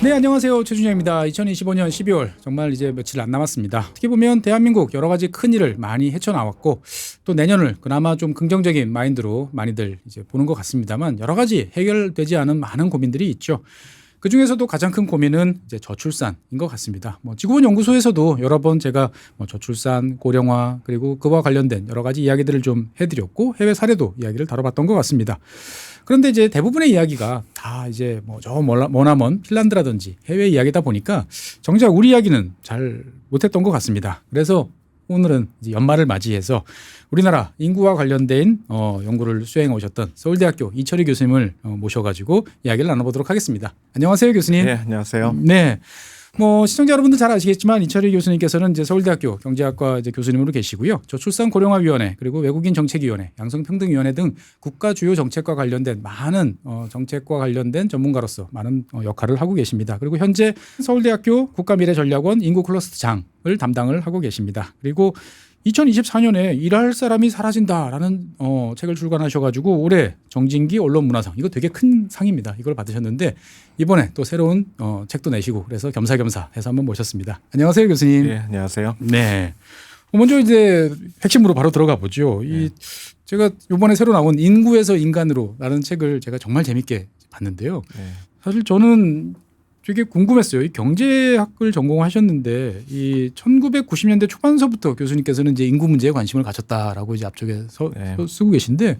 네, 안녕하세요. 최준영입니다. 2025년 12월 정말 이제 며칠 안 남았습니다. 어떻게 보면 대한민국 여러 가지 큰 일을 많이 헤쳐나왔고 또 내년을 그나마 좀 긍정적인 마인드로 많이들 이제 보는 것 같습니다만 여러 가지 해결되지 않은 많은 고민들이 있죠. 그 중에서도 가장 큰 고민은 이제 저출산인 것 같습니다. 지구본 연구소에서도 여러 번 제가 저출산, 고령화 그리고 그와 관련된 여러 가지 이야기들을 좀 해드렸고 해외 사례도 이야기를 다뤄봤던 것 같습니다. 그런데 이제 대부분의 이야기가 다 이제 저 머나먼 핀란드라든지 해외 이야기다 보니까 정작 우리 이야기는 잘 못했던 것 같습니다. 그래서 오늘은 이제 연말을 맞이해서 우리나라 인구와 관련된 연구를 수행해 오셨던 서울대학교 이철희 교수님을 모셔가지고 이야기를 나눠보도록 하겠습니다. 안녕하세요, 교수님. 네, 안녕하세요. 네. 시청자 여러분들 잘 아시겠지만 이철희 교수님께서는 이제 서울대학교 경제학과 이제 교수님으로 계시고요. 저출산 고령화위원회 그리고 외국인 정책위원회, 양성평등위원회 등 국가 주요 정책과 관련된 많은 정책과 관련된 전문가로서 많은 역할을 하고 계십니다. 그리고 현재 서울대학교 국가미래전략원 인구클러스터 장을 담당을 하고 계십니다. 그리고 2024년에 일할 사람이 사라진다라는 책을 출간하셔가지고 올해 정진기 언론문화상 이거 되게 큰 상입니다. 이걸 받으셨는데 이번에 또 새로운 책도 내시고 그래서 겸사겸사 해서 한번 모셨습니다. 안녕하세요, 교수님. 네, 안녕하세요. 네. 먼저 이제 핵심으로 바로 들어가 보죠. 네. 제가 이번에 새로 나온 인구에서 인간으로라는 책을 제가 정말 재밌게 봤는데요. 네. 사실 저는 되게 궁금했어요. 이 경제학을 전공하셨는데 이 1990년대 초반서부터 교수님께서는 이제 인구 문제에 관심을 가졌다라고 이제 앞쪽에 쓰고 계신데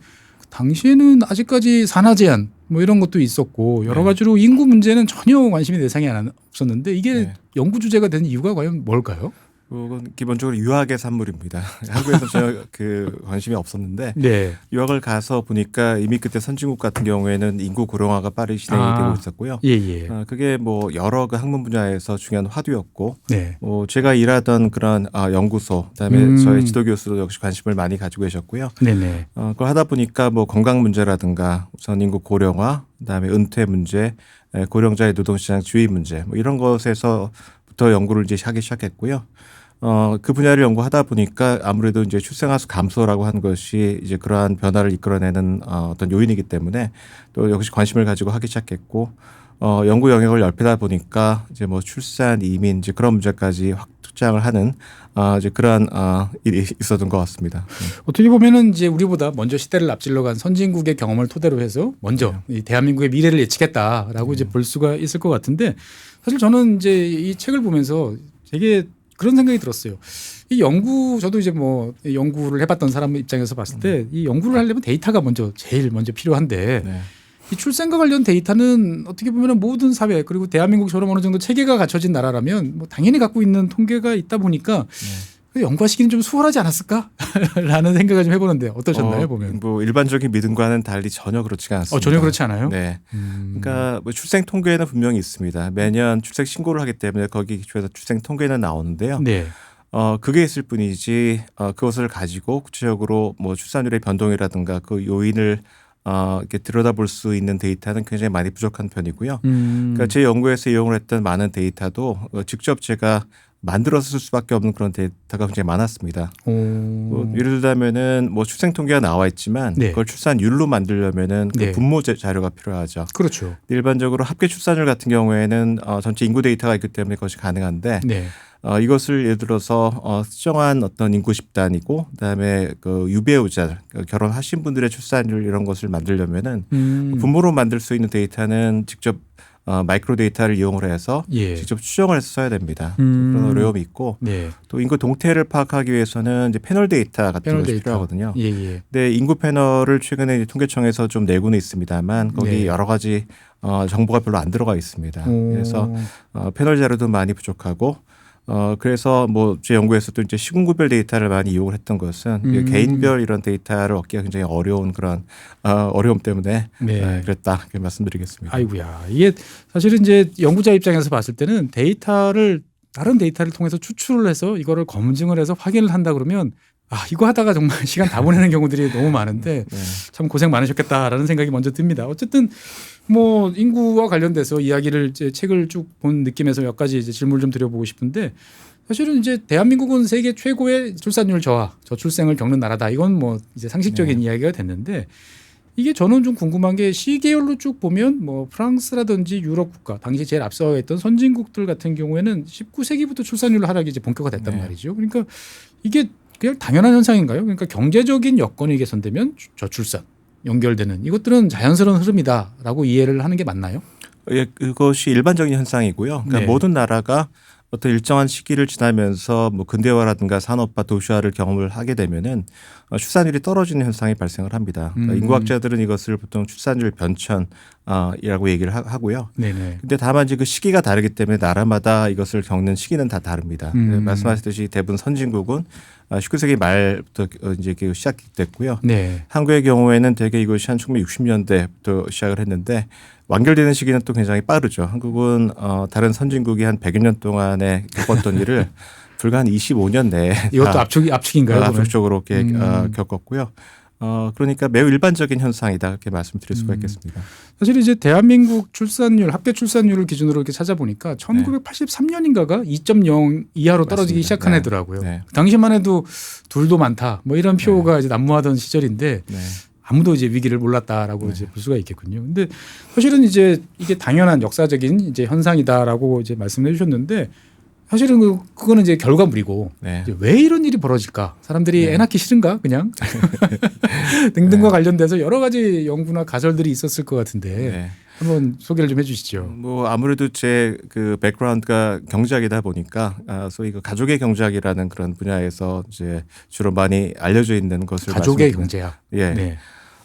당시에는 아직까지 산하 제한 이런 것도 있었고 여러 가지로 인구 문제는 전혀 관심이 대상이 없었는데 이게 연구 주제가 된 이유가 과연 뭘까요? 그건 기본적으로 유학의 산물입니다. 한국에서 전혀 관심이 없었는데 네. 유학을 가서 보니까 이미 그때 선진국 같은 경우에는 인구 고령화가 빠르게 진행이 되고 있었고요. 예. 그게 여러 그 학문 분야에서 중요한 화두였고, 네. 제가 일하던 그런 연구소, 그다음에 저희 지도 교수도 역시 관심을 많이 가지고 계셨고요. 네네. 그걸 하다 보니까 건강 문제라든가 우선 인구 고령화, 그다음에 은퇴 문제, 고령자의 노동시장 지위 문제 이런 것에서부터 연구를 이제 하기 시작했고요. 그 분야를 연구하다 보니까 아무래도 이제 출생아 수 감소라고 하는 것이 이제 그러한 변화를 이끌어내는 어떤 요인이기 때문에 또 역시 관심을 가지고 하기 시작했고, 연구 영역을 넓히다 보니까 이제 출산, 이민 이제 그런 문제까지 확장을 하는 이제 그러한 일이 있었던 것 같습니다. 어떻게 보면은 이제 우리보다 먼저 시대를 앞질러 간 선진국의 경험을 토대로 해서 먼저 이 대한민국의 미래를 예측했다라고 이제 볼 수가 있을 것 같은데 사실 저는 이제 이 책을 보면서 되게 그런 생각이 들었어요. 이 저도 이제 연구를 해봤던 사람 입장에서 봤을 때 이 연구를 하려면 데이터가 제일 먼저 필요한데 이 출생과 관련 데이터는 어떻게 보면 모든 사회 그리고 대한민국처럼 어느 정도 체계가 갖춰진 나라라면 당연히 갖고 있는 통계가 있다 보니까 연구하시기는 좀 수월하지 않았을까라는 생각을 좀 해보는데 어떠셨나요, 보면? 일반적인 믿음과는 달리 전혀 그렇지가 않습니다. 전혀 그렇지 않아요? 네. 그러니까 출생 통계는 분명히 있습니다. 매년 출생 신고를 하기 때문에 거기 기초해서 출생 통계는 나오는데요. 네. 그게 있을 뿐이지 그것을 가지고 구체적으로 출산율의 변동이라든가 그 요인을 이렇게 들여다볼 수 있는 데이터는 굉장히 많이 부족한 편이고요. 그러니까 제 연구에서 이용을 했던 많은 데이터도 직접 제가 만들어서 쓸 수밖에 없는 그런 데이터가 굉장히 많았습니다. 예를 들자면은 출생 통계가 나와 있지만 그걸 출산율로 만들려면은 그 분모 자료가 필요하죠. 그렇죠. 일반적으로 합계 출산율 같은 경우에는 전체 인구 데이터가 있기 때문에 그것이 가능한데 이것을 예를 들어서 특정한 어떤 인구 집단이고 그다음에 그 유배우자 결혼하신 분들의 출산율 이런 것을 만들려면은 분모로 만들 수 있는 데이터는 직접 마이크로 데이터를 이용을 해서 직접 추정을 해서 써야 됩니다. 그런 어려움이 있고 또 인구 동태를 파악하기 위해서는 이제 패널 데이터 같은 것이 필요하거든요. 근데 인구 패널을 최근에 이제 통계청에서 좀 내고는 있습니다만 거기 여러 가지 정보가 별로 안 들어가 있습니다. 그래서 패널 자료도 많이 부족하고 그래서 제 연구에서도 이제 시군구별 데이터를 많이 이용을 했던 것은 개인별 이런 데이터를 얻기가 굉장히 어려운 그런 어려움 때문에 그랬다 이렇게 말씀드리겠습니다. 아이고야, 이게 사실은 이제 연구자 입장에서 봤을 때는 다른 데이터를 통해서 추출을 해서 이거를 검증을 해서 확인을 한다 그러면 이거 하다가 정말 시간 다 보내는 경우들이 너무 많은데 참 고생 많으셨겠다라는 생각이 먼저 듭니다. 어쨌든 인구와 관련돼서 이야기를 이제 책을 쭉 본 느낌에서 몇 가지 이제 질문을 좀 드려보고 싶은데 사실은 이제 대한민국은 세계 최고의 출산율 저하, 저출생을 겪는 나라다. 이건 이제 상식적인 이야기가 됐는데 이게 저는 좀 궁금한 게 시계열로 쭉 보면 뭐 프랑스라든지 유럽 국가 당시 제일 앞서 있던 선진국들 같은 경우에는 19세기부터 출산율 하락이 이제 본격화됐단 네. 말이죠. 그러니까 이게 그냥 당연한 현상인가요? 그러니까 경제적인 여건이 개선되면 저출산 연결되는 이것들은 자연스러운 흐름이다라고 이해를 하는 게 맞나요? 예, 그것이 일반적인 현상이고요. 그러니까 네. 모든 나라가 어떤 일정한 시기를 지나면서 뭐 근대화라든가 산업화, 도시화를 경험을 하게 되면은 출산율이 떨어지는 현상이 발생을 합니다. 그러니까 인구학자들은 이것을 보통 출산율 변천이라고 얘기를 하고요. 네네. 근데 다만 이제 그 시기가 다르기 때문에 나라마다 이것을 겪는 시기는 다 다릅니다. 말씀하셨듯이 대부분 선진국은 19세기 말부터 이제 시작됐고요. 네. 한국의 경우에는 대개 이것이 한 1960년대부터 시작을 했는데 완결되는 시기는 또 굉장히 빠르죠. 한국은 다른 선진국이 한 100여 년 동안에 겪었던 일을 불과 한 25년 내에 이것도 압축인가요? 압축적으로 이렇게 겪었고요. 그러니까 매우 일반적인 현상이다 이렇게 말씀드릴 수가 있겠습니다. 사실 이제 대한민국 출산율 합계 출산율을 기준으로 이렇게 찾아보니까 1983년인가가 2.0 이하로 떨어지기 맞습니다. 시작한 네. 애더라고요. 네. 당시만 해도 둘도 많다 뭐 이런 표가 이제 난무하던 시절인데 네. 아무도 이제 위기를 몰랐다라고 이제 볼 수가 있겠군요. 근데 사실은 이제 이게 당연한 역사적인 이제 현상이다라고 이제 말씀해 주셨는데 사실은 그거는 이제 결과물이고 네. 이제 왜 이런 일이 벌어질까? 사람들이 네. 애 낳기 싫은가? 그냥 등등과 관련돼서 여러 가지 연구나 가설들이 있었을 것 같은데 네. 한번 소개를 좀 해주시죠. 뭐 아무래도 제 그 백그라운드가 경제학이다 보니까 소위 그 가족의 경제학이라는 그런 분야에서 이제 주로 많이 알려져 있는 것을 가족의 말씀드리면- 경제학. 예. 네.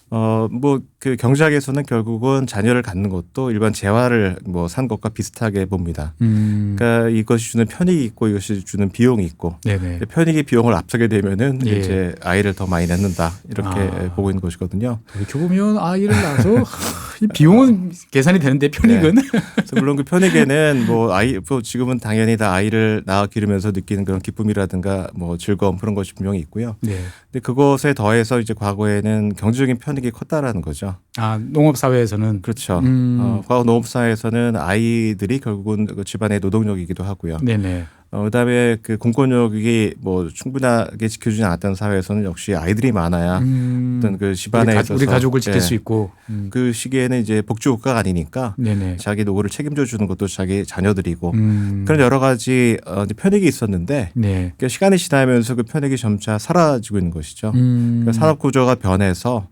뭐 그 경제학에서는 결국은 자녀를 갖는 것도 일반 재화를 뭐 산 것과 비슷하게 봅니다. 그러니까 이것이 주는 편익이 있고 이것이 주는 비용이 있고 네네. 편익이 비용을 앞서게 되면은 예. 이제 아이를 더 많이 낳는다 이렇게 보고 있는 것이거든요. 이렇게 보면 아이를 낳아서 이 비용은 계산이 되는데 편익은 그래서 물론 그 편익에는 뭐 지금은 당연히 다 아이를 낳아 기르면서 느끼는 그런 기쁨이라든가 뭐 즐거움 그런 것이 분명히 있고요. 네. 근데 그것에 더해서 이제 과거에는 경제적인 편익이 컸다라는 거죠. 아 농업 사회에서는 그렇죠. 과거 농업사회에서는 아이들이 결국은 그 집안의 노동력이기도 하고요. 네네. 그다음에 그 공권력이 뭐 충분하게 지켜주지 않았던 사회에서는 역시 아이들이 많아야 어떤 그 집안에 있어서 우리 가족을 지킬 예, 수 있고. 그 시기에는 이제 복지국가가 아니니까 네네. 자기 노후를 책임져 주는 것도 자기 자녀들이고 음. 그런 여러 가지 이제 편익이 있었는데 네. 그러니까 시간이 지나면서 그 편익이 점차 사라지고 있는 것이죠. 그러니까 산업 구조가 변해서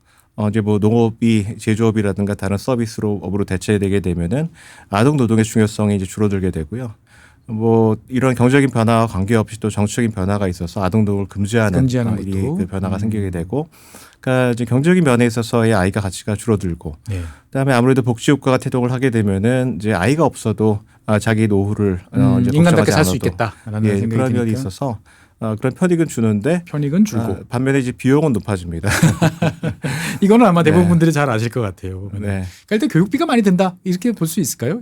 이제 뭐 농업이 제조업이라든가 다른 서비스업으로 대체되게 되면은 아동 노동의 중요성이 이제 줄어들게 되고요. 뭐 이런 경제적인 변화와 관계없이 또 정치적인 변화가 있어서 아동 노동을 금지하는 것도. 그 변화가 생기게 되고, 그러니까 이제 경제적인 면에 있어서의 아이가 가치가 줄어들고, 네. 그다음에 아무래도 복지국가가 태동을 하게 되면은 이제 아이가 없어도 자기 노후를 이제 인간답게 걱정하지 살 수 않아도 있겠다라는 생각이 그런 면이 드니까. 있어서 그런 편익은 주는데 편익은 줄고 반면에 이제 비용은 높아집니다. 이거는 아마 대부분 분들이 잘 아실 것 같아요. 네. 그러니까 일단 교육비가 많이 든다 이렇게 볼 수 있을까요?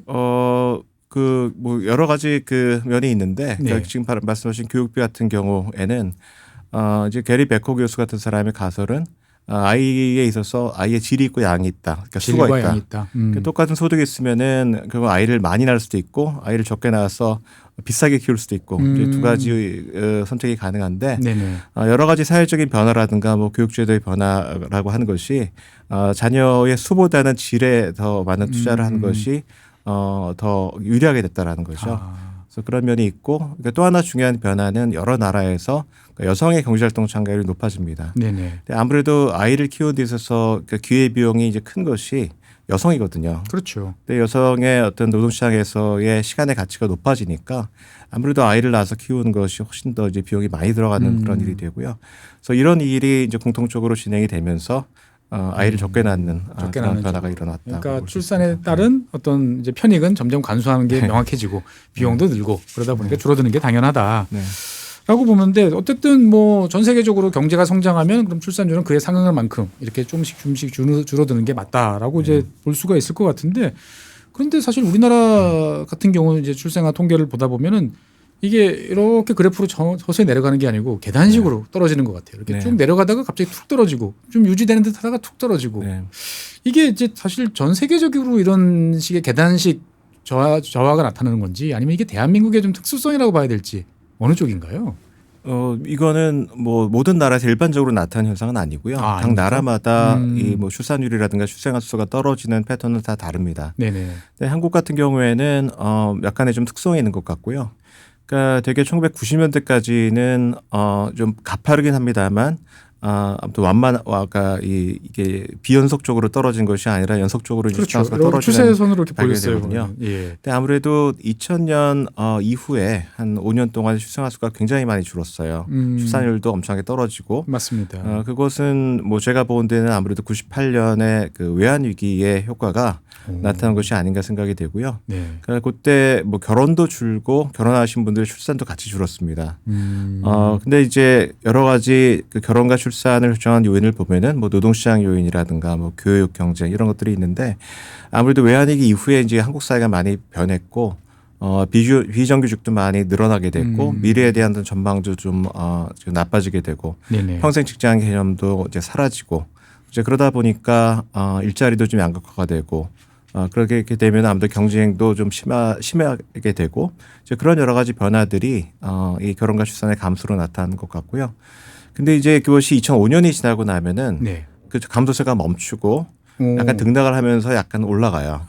그 뭐 여러 가지 그 면이 있는데 네. 그러니까 지금 말씀하신 교육비 같은 경우에는 이제 게리 베커 교수 같은 사람의 가설은 아이에 있어서 아이의 질이 있고 양이 있다. 그러니까 수가 질과 있다. 양이 있다. 그러니까 똑같은 소득이 있으면은 그거 아이를 많이 낳을 수도 있고 아이를 적게 낳아서 비싸게 키울 수도 있고 이제 두 가지 선택이 가능한데 네네. 여러 가지 사회적인 변화라든가 뭐 교육제도의 변화라고 하는 것이 자녀의 수보다는 질에 더 많은 투자를 하는 것이 더 유리하게 됐다라는 거죠. 그래서 그런 면이 있고 그러니까 또 하나 중요한 변화는 여러 나라에서 여성의 경제활동 참가율이 높아집니다. 네네. 근데 아무래도 아이를 키우는 데 있어서 그 기회 비용이 이제 큰 것이 여성이거든요. 그렇죠. 근데 여성의 어떤 노동시장에서의 시간의 가치가 높아지니까 아무래도 아이를 낳아서 키우는 것이 훨씬 더 이제 비용이 많이 들어가는 그런 일이 되고요. 그래서 이런 일이 이제 공통적으로 진행이 되면서 아이를 적게 낳는 그런 변화가 일어났다. 그러니까 출산에 따른 어떤 이제 편익은 점점 간소하는 게 명확해지고 비용도 늘고 그러다 보니까 줄어드는 게 당연하다. 네. 라고 보는데 어쨌든 뭐 전 세계적으로 경제가 성장하면 그럼 출산율은 그에 상응할 만큼 이렇게 조금씩 줄어드는 게 맞다라고 이제 볼 수가 있을 것 같은데 그런데 사실 우리나라 같은 경우는 이제 출생아 통계를 보다 보면은 이게 이렇게 그래프로 서서히 내려가는 게 아니고 계단식으로 떨어지는 것 같아요. 이렇게 네. 쭉 내려가다가 갑자기 툭 떨어지고 좀 유지되는 듯 하다가 툭 떨어지고 네. 이게 이제 사실 전 세계적으로 이런 식의 계단식 저하가 나타나는 건지 아니면 이게 대한민국의 좀 특수성이라고 봐야 될지 어느 쪽인가요? 이거는 뭐 모든 나라에서 일반적으로 나타나는 현상은 아니고요. 각 아닙니까? 나라마다 이 뭐 출산율이라든가 출생아 수가 떨어지는 패턴은 다 다릅니다. 네네. 근데 한국 같은 경우에는 약간의 좀 특성이 있는 것 같고요. 그러니까 되게 1990년대까지는 좀 가파르긴 합니다만 아무튼 그러니까 이게 비연속적으로 떨어진 것이 아니라 연속적으로 이제 그렇죠. 출생아 수가 떨어지는 추세선으로 이렇게 보였어요. 발견되거든요. 예. 근데 아무래도 2000년 이후에 한 5년 동안 출생아 수가 굉장히 많이 줄었어요. 출산율도 엄청나게 떨어지고. 맞습니다. 그것은 뭐 제가 본 데는 아무래도 98년에 그 외환 위기의 효과가 나타난 것이 아닌가 생각이 되고요. 네. 그러니까 그때 뭐 결혼도 줄고 결혼하신 분들의 출산도 같이 줄었습니다. 근데 이제 여러 가지 그 결혼과 출산을 결정한 요인을 보면은 뭐 노동시장 요인이라든가 뭐 교육, 경쟁 이런 것들이 있는데 아무래도 외환위기 이후에 이제 한국 사회가 많이 변했고 비정규직도 많이 늘어나게 됐고 미래에 대한 전망도 좀 나빠지게 되고 네네. 평생 직장 개념도 이제 사라지고 이제 그러다 보니까 일자리도 좀 양극화가 되고 그렇게 되면 아무래도 경쟁도 좀 심하게 되고 이제 그런 여러 가지 변화들이 이 결혼과 출산의 감소로 나타나는 것 같고요. 근데 이제 그것이 2005년이 지나고 나면은 네. 그 감소세가 멈추고 약간 등락을 하면서 약간 올라가요.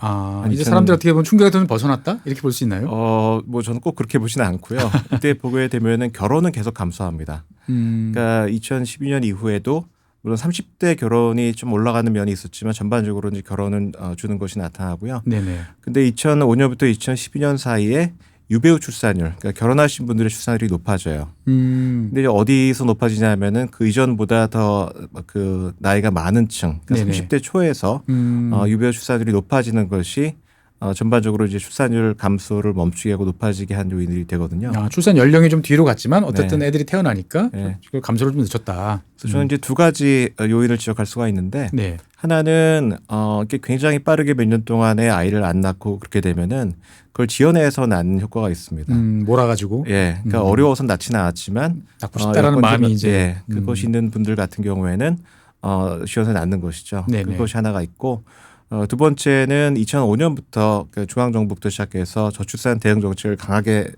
이제 사람들 어떻게 보면 충격에서 좀 벗어났다 이렇게 볼 수 있나요? 뭐 저는 꼭 그렇게 보지는 않고요. 그때 보게 되면은 결혼은 계속 감소합니다. 그러니까 2012년 이후에도 물론 30대 결혼이 좀 올라가는 면이 있었지만 전반적으로 이제 결혼은 주는 것이 나타나고요. 네네. 근데 2005년부터 2012년 사이에 유배우 출산율, 그러니까 결혼하신 분들의 출산율이 높아져요. 근데 이제 어디서 높아지냐면은 그 이전보다 더 그 나이가 많은 층, 그러니까 30대 초에서 유배우 출산율이 높아지는 것이 전반적으로 이제 출산율 감소를 멈추게 하고 높아지게 한 요인이 되거든요. 출산 연령이 좀 뒤로 갔지만 어쨌든 애들이 태어나니까 그 감소를 좀 늦췄다. 그래서 저는 이제 두 가지 요인을 지적할 수가 있는데 네. 하나는 이렇게 굉장히 빠르게 몇 년 동안에 아이를 안 낳고 그렇게 되면은 그걸 지어내서 낳는 효과가 있습니다. 몰아가지고. 예, 그러니까 어려워서 낳지는 않았지만 낳고 싶다라는 마음이 이제 그것이 있는 분들 같은 경우에는 지어서 낳는 것이죠. 네네. 그것이 하나가 있고. 두 번째는 2005년부터 그 중앙정부부터 시작해서 저출산 대응 정책을 강하게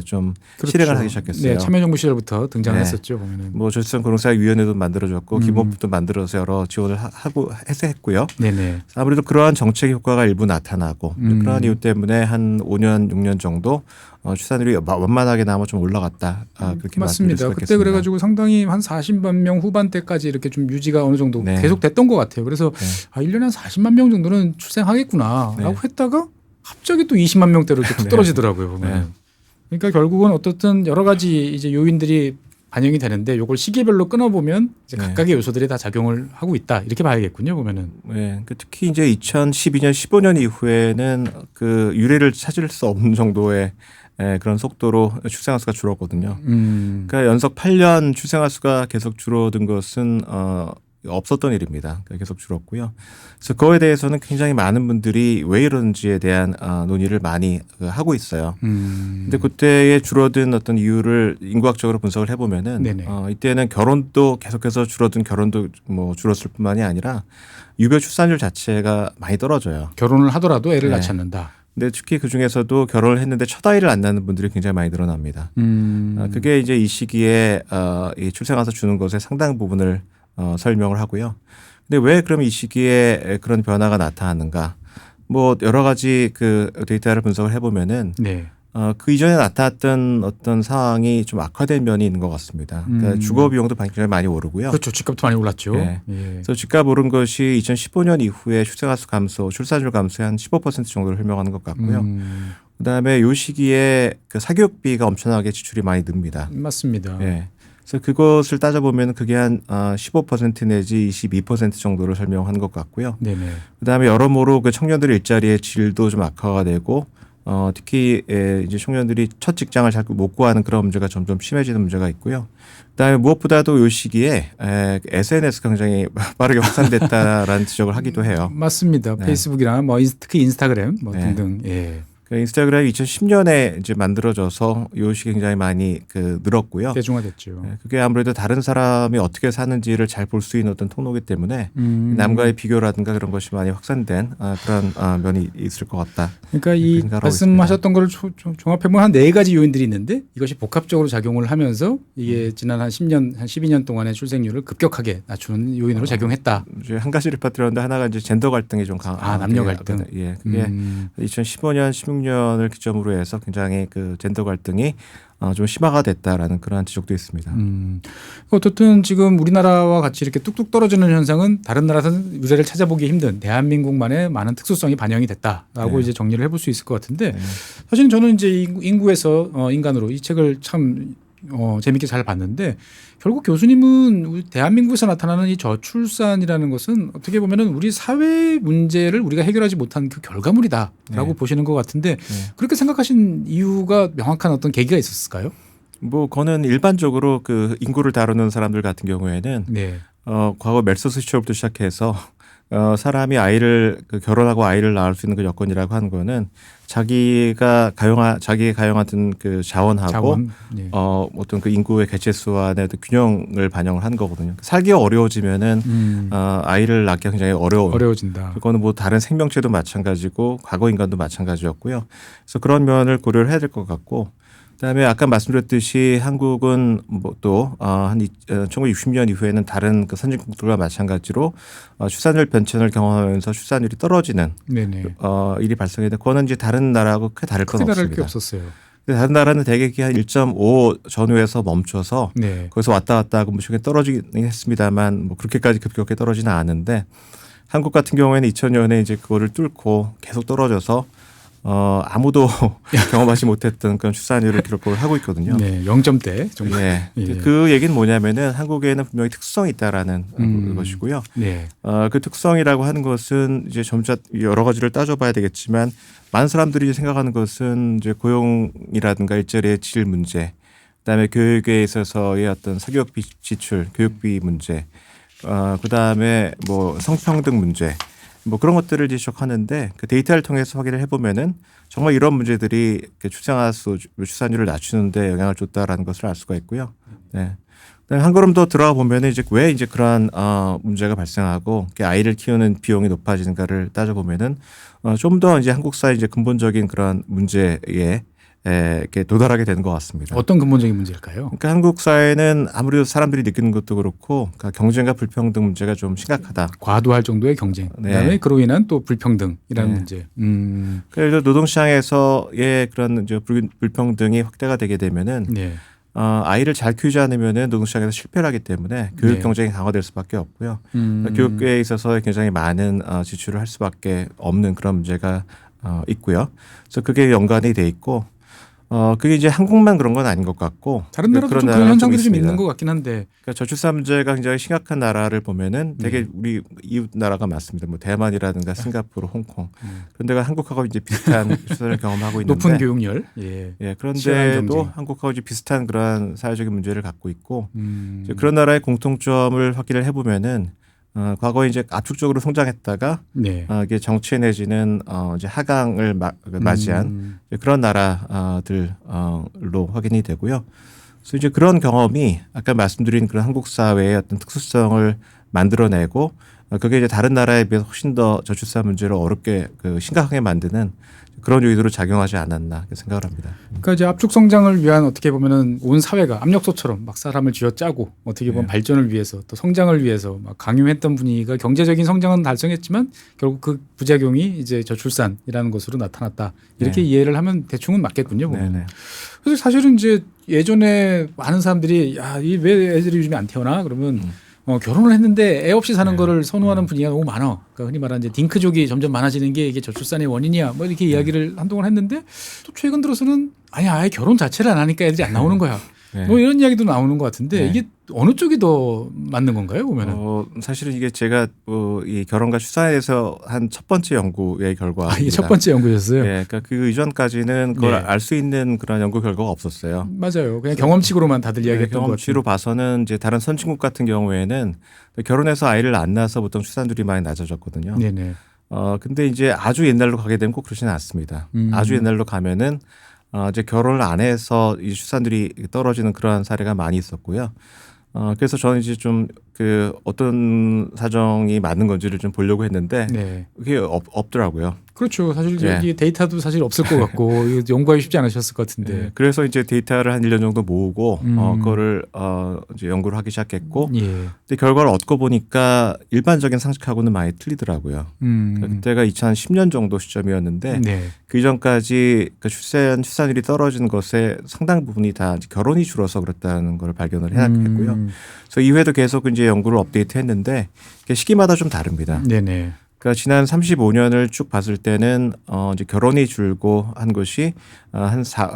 좀 실행을 하기 시작했어요. 네, 참여정부 시절부터 등장했었죠. 보면은. 뭐 저출산 고령사회위원회도 만들어졌고 기본부도 만들어서 여러 지원을 하고 해서 했고요. 네네. 아무래도 그러한 정책 효과가 일부 나타나고 그러한 이유 때문에 한 5년, 6년 정도 출산율이 완만하게나마 좀 올라갔다. 그렇게 맞습니다. 말씀드릴 수 그때 있겠습니다. 그래가지고 상당히 한 40만 명 후반대까지 이렇게 좀 유지가 어느 정도 네. 계속 됐던 것 같아요. 그래서 1년에 한 40만 명 정도는 출생하겠구나라고 네. 했다가 갑자기 또 20만 명대로 이렇게 툭 떨어지더라고요. 보면. 네. 그러니까 결국은 어떻든 여러 가지 이제 요인들이 반영이 되는데 요걸 시기별로 끊어보면 이제 네. 각각의 요소들이 다 작용을 하고 있다 이렇게 봐야겠군요. 보면은. 네, 특히 이제 2012년, 15년 이후에는 그 유례를 찾을 수 없는 정도의 그런 속도로 출생아 수가 줄었거든요. 그러니까 연속 8년 출생아 수가 계속 줄어든 것은 없었던 일입니다. 그러니까 계속 줄었고요. 그래서 그거에 대해서는 굉장히 많은 분들이 왜 이런지에 대한 논의를 많이 하고 있어요. 근데 그때의 줄어든 어떤 이유를 인구학적으로 분석을 해보면은 이때는 결혼도 계속해서 줄어든 결혼도 뭐 줄었을 뿐만이 아니라 유배 출산율 자체가 많이 떨어져요. 결혼을 하더라도 애를 낳지 않는다. 근데 특히 그 중에서도 결혼을 했는데 첫 아이를 안 낳는 분들이 굉장히 많이 늘어납니다. 그게 이제 이 시기에 이 출생아서 주는 것의 상당 부분을 설명을 하고요. 근데 왜 그럼 이 시기에 그런 변화가 나타나는가? 뭐 여러 가지 그 데이터를 분석을 해보면은 그 이전에 나타났던 어떤 상황이 좀 악화된 면이 있는 것 같습니다. 그러니까 주거 비용도 굉장히 많이 오르고요. 그렇죠. 집값도 많이 올랐죠. 예. 그래서 집값 오른 것이 2015년 이후에 출생아 수 감소, 출산율 감소의 한 15% 정도를 설명하는 것 같고요. 그다음에 이 시기에 그 사교육비가 엄청나게 지출이 많이 늡니다. 맞습니다. 예. 그래서 그것을 따져보면 그게 한 15% 내지 22% 정도를 설명한 것 같고요. 그다음에 여러모로 그 청년들의 일자리의 질도 좀 악화가 되고 특히 이제 청년들이 첫 직장을 잘 못 구하는 그런 문제가 점점 심해지는 문제가 있고요. 그다음에 무엇보다도 이 시기에 SNS가 굉장히 빠르게 확산됐다라는 지적을 하기도 해요. 맞습니다. 페이스북이나 뭐 특히 인스타그램 뭐 등등. 예. 그 인스타그램이 2010년에 이제 만들어져서 이것이 굉장히 많이 늘었고요. 대중화됐죠. 네, 그게 아무래도 다른 사람이 어떻게 사는지를 잘 볼 수 있는 어떤 통로이기 때문에 남과의 비교라든가 그런 것이 많이 확산된 그런 면이 있을 것 같다. 그러니까 이 말씀하셨던 거를 종합해보면 한 4가지 요인들이 있는데 이것이 복합적으로 작용을 하면서 이게 지난 한 10년, 한 12년 동안의 출생률을 급격하게 낮추는 요인으로 작용했다. 이제 한 가지를 빠뜨렸는데 하나가 이제 젠더 갈등이 좀 강하게. 남녀 갈등. 예, 그게 2015년, 16년을 기점으로 해서 굉장히 그 젠더 갈등이 좀 심화가 됐다라는 그런 지적도 있습니다. 어떻든 지금 우리나라와 같이 이렇게 뚝뚝 떨어지는 현상은 다른 나라에서는 유례를 찾아보기 힘든 대한민국만의 많은 특수성이 반영이 됐다라고 네. 이제 정리를 해볼 수 있을 것 같은데 사실은 저는 이제 인구에서 인간으로 이 책을 참 재밌게 잘 봤는데 결국 교수님은 우리 대한민국에서 나타나는 이 저출산이라는 것은 어떻게 보면은 우리 사회 문제를 우리가 해결하지 못한 그 결과물이다라고 네. 보시는 것 같은데 네. 그렇게 생각하신 이유가 명확한 어떤 계기가 있었을까요? 뭐 그거는 일반적으로 그 인구를 다루는 사람들 같은 경우에는 네. 과거 멜서스 시절부터 시작해서 사람이 결혼하고 아이를 낳을 수 있는 그 여건이라고 하는 거는 자기가 가용하던 그 자원하고 네. 어떤 그 인구의 개체수와 균형을 반영을 한 거거든요. 살기가 어려워지면은 아이를 낳기가 굉장히 어려워진다. 그거는 뭐 다른 생명체도 마찬가지고 과거 인간도 마찬가지였고요. 그래서 그런 면을 고려를 해야 될 것 같고. 그다음에 아까 말씀드렸듯이 한국은 뭐 또 한 1960년 이후에는 다른 그 선진국들과 마찬가지로 출산율 변천을 경험하면서 출산율이 떨어지는 네네. 일이 발생했는데 그거는 이제 다른 나라하고 크게 다를 건 크게 다를 없습니다. 게 없었어요. 다른 나라는 대개 한 1.5 전후에서 멈춰서 네. 거기서 왔다 갔다 하고 무척 떨어지긴 했습니다만 뭐 그렇게까지 급격하게 떨어지는 않았는데 한국 같은 경우에는 2000년에 이제 그거를 뚫고 계속 떨어져서 아무도 경험하지 못했던 그런 출산율을 기록을 하고 있거든요. 네, 0점대 정도. 네. 예. 그 얘기는 뭐냐면은 한국에는 분명히 특성이 있다라는 것이고요. 네. 그 특성이라고 하는 것은 이제 점차 여러 가지를 따져봐야 되겠지만 많은 사람들이 생각하는 것은 이제 고용이라든가 일자리의 질 문제, 그다음에 교육에 있어서의 어떤 사교육비 지출, 교육비 문제, 그다음에 뭐 성평등 문제. 뭐 그런 것들을 지적하는데 그 데이터를 통해서 확인을 해보면은 정말 이런 문제들이 출산율을 낮추는데 영향을 줬다라는 것을 알 수가 있고요. 네. 한 걸음 더 들어가 보면은 이제 왜 이제 그러한 문제가 발생하고 아이를 키우는 비용이 높아지는가를 따져보면은 좀 더 이제 한국 사회 이제 근본적인 그런 문제에 이렇게 도달하게 되는 것 같습니다. 어떤 근본적인 문제일까요? 그러니까 한국 사회는 아무래도 사람들이 느끼는 것도 그렇고 그러니까 경쟁과 불평등 문제가 좀 심각하다. 과도할 정도의 경쟁. 네. 그다음에 그로 인한 또 불평등이라는 네. 문제. 그래서 노동시장에서의 그런 이제 불평등이 확대가 되게 되면은 네. 아이를 잘 키우지 않으면은 노동시장에서 실패를 하기 때문에 교육 네. 경쟁이 강화될 수밖에 없고요. 교육에 있어서 굉장히 많은 지출을 할 수밖에 없는 그런 문제가 있고요. 그래서 그게 연관이 돼 있고. 그게 이제 한국만 그런 건 아닌 것 같고 다른 나라도 좀 그런 현상들이 좀 있는 것 같긴 한데. 그러니까 저출산 문제가 굉장히 심각한 나라를 보면은 되게 우리 이웃 나라가 많습니다. 뭐 대만이라든가 싱가포르, 홍콩. 그런데가 한국하고 이제 비슷한 출산을 경험하고 있는데 높은 교육열. 예. 그런데도 한국하고 이제 비슷한 그러한 사회적인 문제를 갖고 있고 이제 그런 나라의 공통점을 확인을 해보면은. 과거에 이제 압축적으로 성장했다가 네. 이게 정체 내지는 이제 하강을 맞이한 그런 나라들로 확인이 되고요. 그래서 이제 그런 경험이 아까 말씀드린 그런 한국 사회의 어떤 특수성을 만들어내고 그게 이제 다른 나라에 비해서 훨씬 더 저출산 문제를 어렵게 심각하게 만드는 그런 요인으로 작용하지 않았나 생각을 합니다. 그러니까 이제 압축 성장을 위한 어떻게 보면은 온 사회가 압력솥처럼 막 사람을 쥐어짜고 어떻게 보면 발전을 위해서 또 성장을 위해서 막 강요했던 분위기가 경제적인 성장은 달성했지만 결국 그 부작용이 이제 저출산이라는 것으로 나타났다. 이렇게 이해를 하면 대충은 맞겠군요. 보면. 그래서 사실은 이제 예전에 많은 사람들이 이 왜 애들이 요즘에 안 태어나? 그러면 결혼을 했는데 애 없이 사는 거를 선호하는 분위기가 너무 많아. 그러니까 흔히 말하는 이제 딩크족이 점점 많아지는 게 이게 저출산의 원인이야. 뭐 이렇게 이야기를 한동안 했는데 또 최근 들어서는 아예 결혼 자체를 안 하니까 애들이 안 나오는 거야. 뭐 이런 이야기도 나오는 것 같은데 이게 어느 쪽이 더 맞는 건가요, 보면은? 사실은 이게 제가 이 결혼과 출산에 대해서 한 첫 번째 연구의 결과. 이게 첫 번째 연구였어요. 네, 그러니까 그 이전까지는 그걸 알 수 있는 그런 연구 결과가 없었어요. 맞아요. 그냥 경험칙으로만 다들 이야기했던 것 같아요. 경험치로 봐서는 이제 다른 선진국 같은 경우에는 결혼해서 아이를 안 낳아서 보통 출산율이 많이 낮아졌거든요. 네네. 근데 이제 아주 옛날로 가게 되면 꼭 그러지는 않습니다. 아주 옛날로 가면은 이제 결혼을 안 해서 이 출산율이 떨어지는 그러한 사례가 많이 있었고요. 그래서 저는 이제 좀 그 어떤 사정이 맞는 건지를 좀 보려고 했는데 네. 그게 없더라고요. 그렇죠. 사실 예. 여기 데이터도 사실 없을 것 같고 이거 연구하기 쉽지 않으셨을 것 같은데. 네. 그래서 이제 데이터를 한 1년 정도 모으고 그거를 이제 연구를 하기 시작했고 예. 근데 결과를 얻고 보니까 일반적인 상식하고는 많이 틀리더라고요. 그러니까 그때가 2010년 정도 시점이었는데 네. 그 이전까지 그 출산율이 떨어진 것의 상당 부분이 다 이제 결혼이 줄어서 그렇다는 걸 발견을 했고요. 그래서 이후에도 계속 이제 연구를 업데이트했는데 시기마다 좀 다릅니다. 네네. 그러니까 지난 35년을 쭉 봤을 때는 이제 결혼이 줄고 한 것이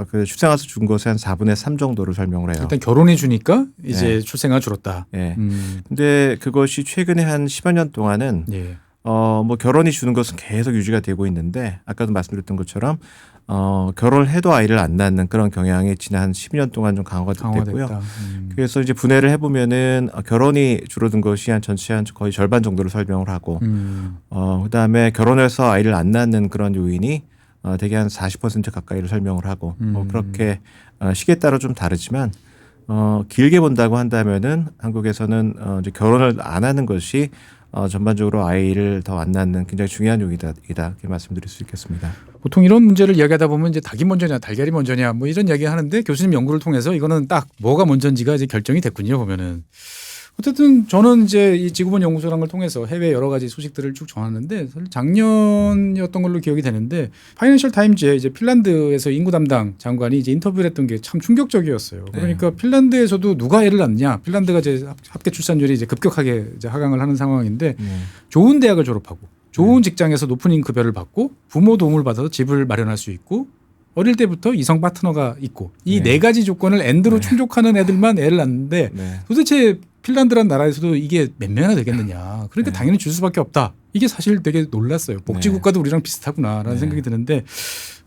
그 출생아수 준 것의 한 4분의 3 정도를 설명을 해요. 일단 결혼해 주니까 이제 네. 출생아 줄었다. 예. 근데 그것이 최근에 한 10여 년 동안은 예. 뭐 결혼이 주는 것은 계속 유지가 되고 있는데 아까도 말씀드렸던 것처럼 결혼을 해도 아이를 안 낳는 그런 경향이 지난 10년 동안 좀 강화가 됐고요. 강화됐다. 그래서 이제 분해를 해보면은 결혼이 줄어든 것이 한 전체 한 거의 절반 정도를 설명을 하고 그다음에 결혼해서 아이를 안 낳는 그런 요인이 대개 한 40% 가까이를 설명을 하고 뭐 그렇게 시기에 따라 좀 다르지만 길게 본다고 한다면은 한국에서는 이제 결혼을 안 하는 것이 전반적으로 아이를 더 안 낳는 굉장히 중요한 요인이다 이렇게 말씀드릴 수 있겠습니다. 보통 이런 문제를 이야기하다 보면 이제 닭이 먼저냐 달걀이 먼저냐 뭐 이런 이야기 하는데 교수님 연구를 통해서 이거는 딱 뭐가 먼저인지가 이제 결정이 됐군요 보면은. 어쨌든 저는 이제 이 지구본 연구소라는 걸 통해서 해외 여러 가지 소식들을 쭉 전하는데 사실 작년이었던 걸로 기억이 되는데 파이낸셜 타임즈에 이제 핀란드에서 인구 담당 장관이 이제 인터뷰를 했던 게 참 충격적이었어요. 그러니까 핀란드에서도 누가 애를 낳냐? 핀란드가 이제 합계 출산율이 이제 급격하게 이제 하강을 하는 상황인데 좋은 대학을 졸업하고 좋은 직장에서 높은 임급여를 받고 부모 도움을 받아서 집을 마련할 수 있고 어릴 때부터 이성 파트너가 있고 이 네 가지 조건을 엔드로 충족하는 애들만 애를 낳는데 도대체 핀란드란 나라에서도 이게 몇 명이나 되겠느냐. 그러니까 당연히 줄 수밖에 없다. 이게 사실 되게 놀랐어요. 복지국가도 우리랑 비슷하구나라는 생각이 드는데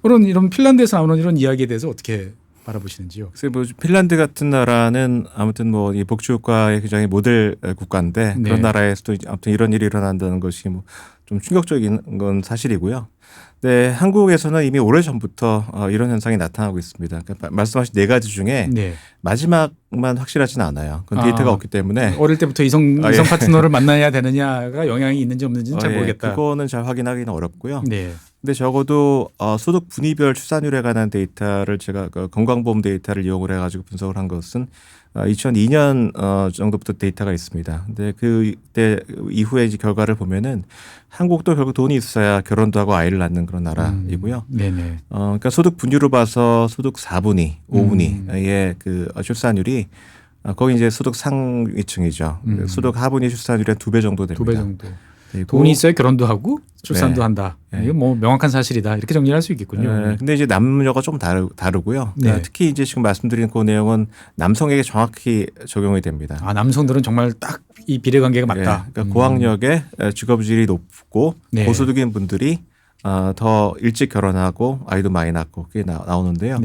이런 핀란드에서 나오는 이런 이야기에 대해서 어떻게 바라보시는지요? 그래서 뭐 핀란드 같은 나라는 아무튼 뭐 이 복지국가의 굉장히 모델 국가인데 그런 나라에서도 아무튼 이런 일이 일어난다는 것이 뭐 좀 충격적인 건 사실이고요. 네, 한국에서는 이미 오래 전부터 이런 현상이 나타나고 있습니다. 그러니까 말씀하신 4가지 중에 마지막만 확실하지는 않아요. 그건 데이터가 없기 때문에 어릴 때부터 이성 파트너를 만나야 되느냐가 영향이 있는지 없는지는 잘 모르겠다. 그거는 잘 확인하기는 어렵고요. 근데 적어도 소득 분위별 출산율에 관한 데이터를 제가 건강보험 데이터를 이용을 해가지고 분석을 한 것은 2002년 정도부터 데이터가 있습니다. 근데 그때 이후에 이제 결과를 보면은 한국도 결국 돈이 있어야 결혼도 하고 아이를 낳는 그런 나라이고요. 그러니까 소득 분위로 봐서 소득 4분위, 5분위의 그 출산율이 거기 이제 소득 상위층이죠. 소득 하분위 출산율이 한 2배 정도 됩니다. 2배 정도. 돈이 있어야 결혼도 하고 출산도 한다. 이건 뭐 명확한 사실이다. 이렇게 정리할 수 있겠군요. 근데 이제 남녀가 좀 다르고요. 특히 이제 지금 말씀드린 그 내용은 남성에게 정확히 적용이 됩니다. 남성들은 정말 딱 이 비례관계가 맞다. 그러니까 고학력에 직업질이 높고 고소득인 분들이 더 일찍 결혼하고 아이도 많이 낳고 그게 나오는데요.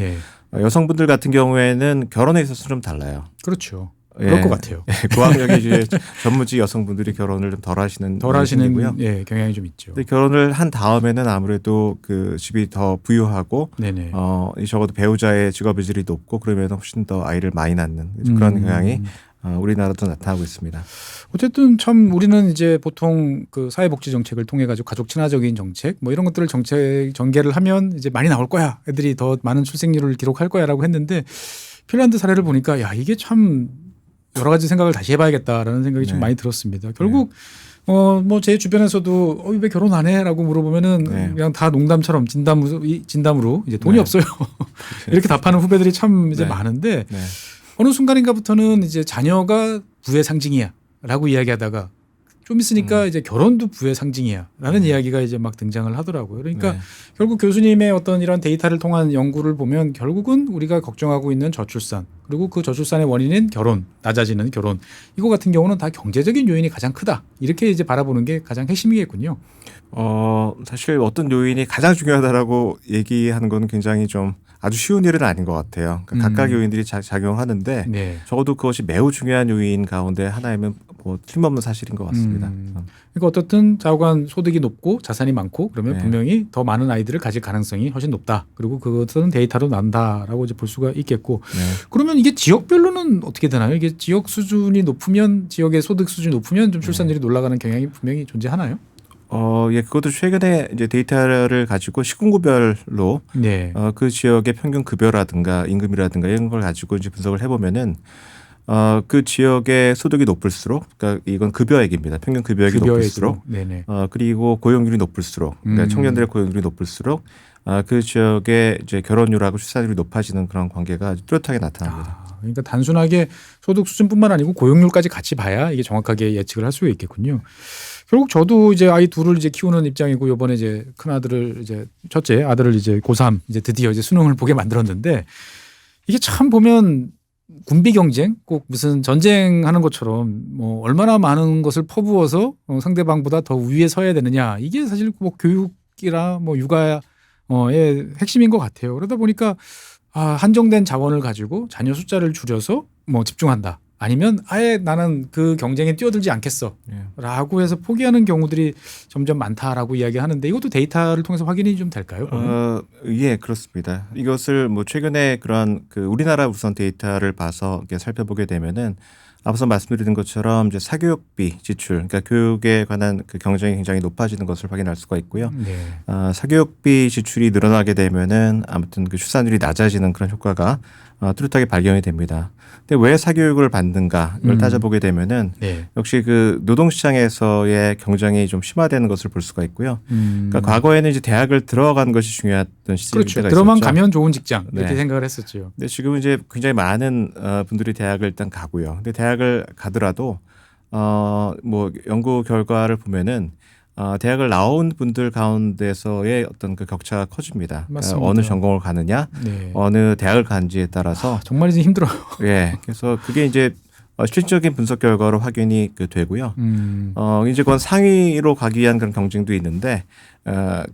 여성분들 같은 경우에는 결혼에 있어서 좀 달라요. 그렇죠. 그럴 것 같아요. 고학력의 이제 전무직 여성분들이 결혼을 좀 덜 하시는 경향이 좀 있죠. 근데 결혼을 한 다음에는 아무래도 그 집이 더 부유하고 적어도 배우자의 직업의 질이 높고 그러면 훨씬 더 아이를 많이 낳는 그런 경향이 우리나라도 나타나고 있습니다. 어쨌든 참 우리는 이제 보통 그 사회복지 정책을 통해 가지고 가족 친화적인 정책 뭐 이런 것들을 전개를 하면 이제 많이 나올 거야. 애들이 더 많은 출생률을 기록할 거야라고 했는데 핀란드 사례를 보니까 야 이게 참 여러 가지 생각을 다시 해봐야겠다라는 생각이 좀 많이 들었습니다. 결국 뭐 제 주변에서도 왜 결혼 안 해라고 물어보면은 그냥 다 농담처럼 진담으로 이제 돈이 없어요. 이렇게 답하는 후배들이 참 이제 많은데 어느 순간인가부터는 이제 자녀가 부의 상징이야라고 이야기하다가 좀 있으니까 이제 결혼도 부의 상징이야라는 이야기가 이제 막 등장을 하더라고요. 그러니까 결국 교수님의 어떤 이런 데이터를 통한 연구를 보면 결국은 우리가 걱정하고 있는 저출산 그리고 그 저출산의 원인인 결혼, 낮아지는 결혼 이거 같은 경우는 다 경제적인 요인이 가장 크다. 이렇게 이제 바라보는 게 가장 핵심이겠군요. 사실 어떤 요인이 가장 중요하다라고 얘기하는 건 굉장히 좀 아주 쉬운 일은 아닌 것 같아요. 그러니까 각각 요인들이 작용하는데 네. 적어도 그것이 매우 중요한 요인 가운데 하나이면 뭐 틀림없는 사실인 것 같습니다. 그러니까 어떻든 좌우간 소득이 높고 자산이 많고 그러면 네. 분명히 더 많은 아이들을 가질 가능성이 훨씬 높다. 그리고 그것은 데이터로 난다라고 이제 볼 수가 있겠고. 네. 그러면 이게 지역별로는 어떻게 되나요? 이게 지역 수준이 높으면 지역의 소득 수준이 높으면 좀 출산율이 올라가는 경향이 분명히 존재하나요? 예, 그것도 최근에 이제 데이터를 가지고 시군구별로 네. 그 지역의 평균 급여라든가 임금이라든가 이런 걸 가지고 이제 분석을 해보면은 그 지역의 소득이 높을수록, 그러니까 이건 급여액입니다. 평균 급여액이 높을수록, 네네. 그리고 고용률이 높을수록, 그러니까 청년들의 고용률이 높을수록 그 지역의 이제 결혼율하고 출산율이 높아지는 그런 관계가 뚜렷하게 나타납니다. 그러니까 단순하게 소득 수준뿐만 아니고 고용률까지 같이 봐야 이게 정확하게 예측을 할 수가 있겠군요. 결국 저도 이제 아이 둘을 이제 키우는 입장이고 이번에 이제 큰 아들을 이제 첫째 아들을 이제 고3 이제 드디어 이제 수능을 보게 만들었는데 이게 참 보면 군비 경쟁 꼭 무슨 전쟁하는 것처럼 뭐 얼마나 많은 것을 퍼부어서 상대방보다 더 위에 서야 되느냐 이게 사실 뭐 교육이라 뭐 육아의 핵심인 것 같아요. 그러다 보니까 한정된 자원을 가지고 자녀 숫자를 줄여서 뭐 집중한다. 아니면 아예 나는 그 경쟁에 뛰어들지 않겠어 라고 해서 포기하는 경우들이 점점 많다라고 이야기하는데 이것도 데이터를 통해서 확인이 좀 될까요? 예, 그렇습니다. 이것을 뭐 최근에 그런 그 우리나라 우선 데이터를 봐서 이렇게 살펴보게 되면은 앞서 말씀드린 것처럼 이제 사교육비 지출, 그러니까 교육에 관한 그 경쟁이 굉장히 높아지는 것을 확인할 수가 있고요. 네. 사교육비 지출이 늘어나게 되면은 아무튼 그 출산율이 낮아지는 그런 효과가 뚜렷하게 발견이 됩니다. 근데 왜 사교육을 받는가 이걸 따져보게 되면은 네. 역시 그 노동시장에서의 경쟁이 좀 심화되는 것을 볼 수가 있고요. 그러니까 과거에는 이제 대학을 들어간 것이 중요했던 시절이 그렇죠. 때가 들어만 있었죠. 가면 좋은 직장 이렇게 네. 생각을 했었죠. 근데 지금은 이제 굉장히 많은 분들이 대학을 일단 가고요. 근데 대학을 가더라도 뭐 연구 결과를 보면은 대학을 나온 분들 가운데서의 어떤 그 격차가 커집니다. 맞습니다. 어느 전공을 가느냐, 네. 어느 대학을 가는지에 따라서 정말 이제 힘들어요. 예, 그래서 그게 이제 실질적인 분석 결과로 확인이 되고요. 이제 그건 상위로 가기 위한 그런 경쟁도 있는데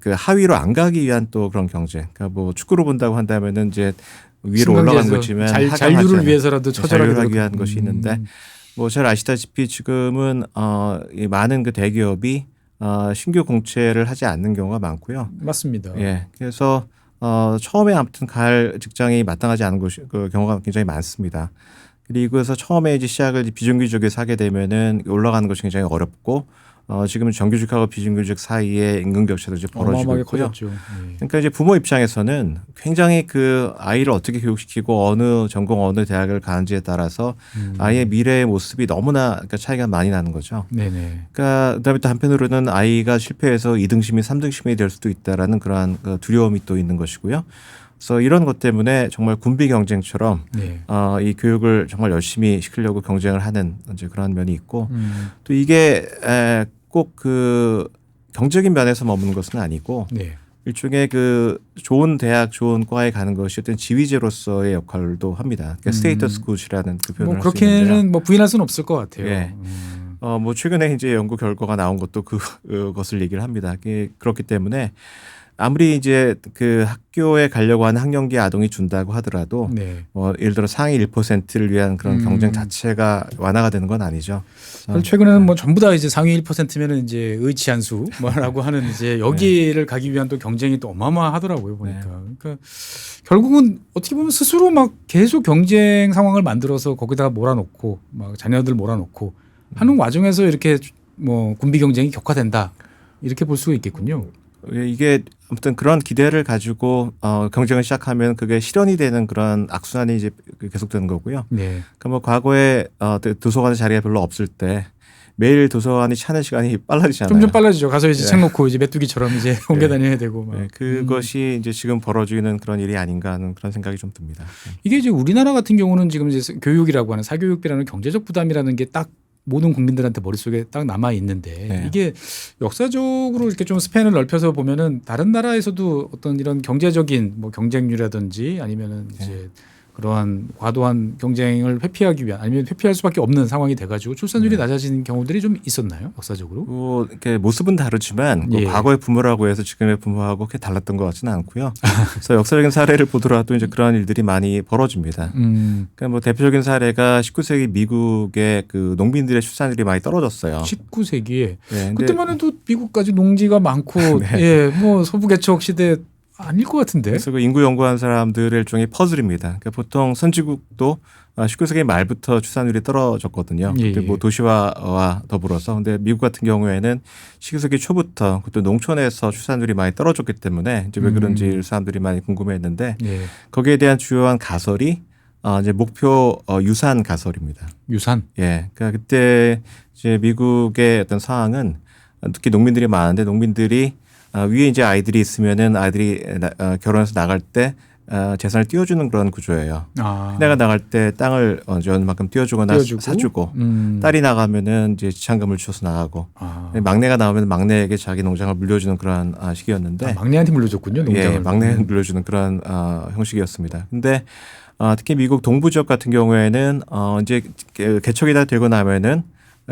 그 하위로 안 가기 위한 또 그런 경쟁. 그러니까 뭐 축구로 본다고 한다면은 이제 위로 올라간 거지만 잔류를 위해서라도 처절하게 잔류하기 위한 것이 있는데 뭐 잘 아시다시피 지금은 이 많은 그 대기업이 신규 공채를 하지 않는 경우가 많고요. 맞습니다. 예, 그래서 처음에 아무튼 갈 직장이 마땅하지 않은 것이 그 경우가 굉장히 많습니다. 그리고 해서 처음에 이제 시작을 비정규직에서 하게 되면은 올라가는 것이 굉장히 어렵고 지금은 정규직하고 비정규직 사이에 임금 격차도 이제 벌어지고 어마어마하게 있고요. 커졌죠. 네. 그러니까 이제 부모 입장에서는 굉장히 그 아이를 어떻게 교육시키고 어느 전공 어느 대학을 가는지에 따라서 아이의 미래의 모습이 너무나 그러니까 차이가 많이 나는 거죠. 네네. 그러니까 그다음에 또 한편으로는 아이가 실패해서 2등심이 3등심이 될 수도 있다라는 그러한 그 두려움이 또 있는 것이고요. 그래서 이런 것 때문에 정말 군비 경쟁처럼 네. 이 교육을 정말 열심히 시키려고 경쟁을 하는 이제 그런 면이 있고 또 이게 꼭 그 경제적인 면에서 머무는 것은 아니고 네. 일종의 그 좋은 대학, 좋은 과에 가는 것이 어떤 지위제로서의 역할도 합니다. 그러니까 스테이터스 굿이라는 그 표현을 뭐 할 수 있는데요. 그렇게는 뭐 부인할 수는 없을 것 같아요. 예. 뭐 최근에 이제 연구 결과가 나온 것도 그것을 얘기를 합니다. 그렇기 때문에 아무리 이제 그 학교에 가려고 하는 학령기 아동이 준다고 하더라도 네. 예를 들어 상위 1%를 위한 그런 경쟁 자체가 완화가 되는 건 아니죠. 최근에는 뭐 전부 다 이제 상위 1%면은 이제 의치한수 뭐라고 하는 이제 여기를 가기 위한 또 경쟁이 또 어마어마하더라고요 보니까. 그러니까 결국은 어떻게 보면 스스로 막 계속 경쟁 상황을 만들어서 거기다가 몰아놓고 막 자녀들 몰아놓고 하는 와중에서 이렇게 뭐 군비 경쟁이 격화된다 이렇게 볼 수가 있겠군요. 이게 아무튼 그런 기대를 가지고 경쟁을 시작하면 그게 실현이 되는 그런 악순환이 이제 계속되는 거고요. 네. 그러니까 뭐 과거에 도서관의 자리가 별로 없을 때 매일 도서관이 차는 시간이 빨라지잖아요. 점점 빨라지죠. 가서 이제 네. 책 놓고 이제 메뚜기처럼 이제 옮겨 다녀야 되고. 막. 네, 그것이 이제 지금 벌어지는 그런 일이 아닌가 하는 그런 생각이 좀 듭니다. 이게 이제 우리나라 같은 경우는 지금 이제 교육이라고 하는 사교육비라는 경제적 부담이라는 게 딱 모든 국민들한테 머릿속에 딱 남아 있는데 네. 이게 역사적으로 이렇게 좀 스팬을 넓혀서 보면은 다른 나라에서도 어떤 이런 경제적인 뭐 경쟁률이라든지 아니면은 이제 그러한 과도한 경쟁을 회피하기 위한 아니면 회피할 수밖에 없는 상황이 돼가지고 출산율이 낮아지는 경우들이 좀 있었나요? 역사적으로? 이렇게 모습은 다르지만 예. 과거의 부모라고 해서 지금의 부모하고 그렇게 달랐던 것 같지는 않고요. 그래서 역사적인 사례를 보더라도 이제 그러한 일들이 많이 벌어집니다. 그러니까 뭐 대표적인 사례가 19세기 미국의 그 농민들의 출산율이 많이 떨어졌어요. 19세기에 네, 그때만 해도 미국까지 농지가 많고 예, 뭐 소부 개척 시대 아닐 것 같은데. 그래서 그 인구 연구한 사람들의 일종의 퍼즐입니다. 그러니까 보통 선진국도 19세기 말부터 출산율이 떨어졌거든요. 예, 그때 뭐 도시화와 더불어서. 근데 미국 같은 경우에는 19세기 초부터 그때 농촌에서 출산율이 많이 떨어졌기 때문에 이제 왜 그런지 사람들이 많이 궁금해했는데 예. 거기에 대한 주요한 가설이 이제 목표 유산 가설입니다. 유산. 예. 그러니까 그때 이제 미국의 어떤 상황은 특히 농민들이 많은데 농민들이 위에 이제 아이들이 있으면은 아이들이 결혼해서 나갈 때 재산을 띄워주는 그런 구조예요. 내가 나갈 때 땅을 얼마만큼 띄워주거나 사주고 딸이 나가면은 이제 지참금을 주어서 나가고 막내가 나오면 막내에게 자기 농장을 물려주는 그런 시기였는데 막내한테 물려줬군요. 농장을. 예, 막내한테 물려주는 그런 형식이었습니다. 근데 특히 미국 동부 지역 같은 경우에는 이제 개척이 다 되고 나면은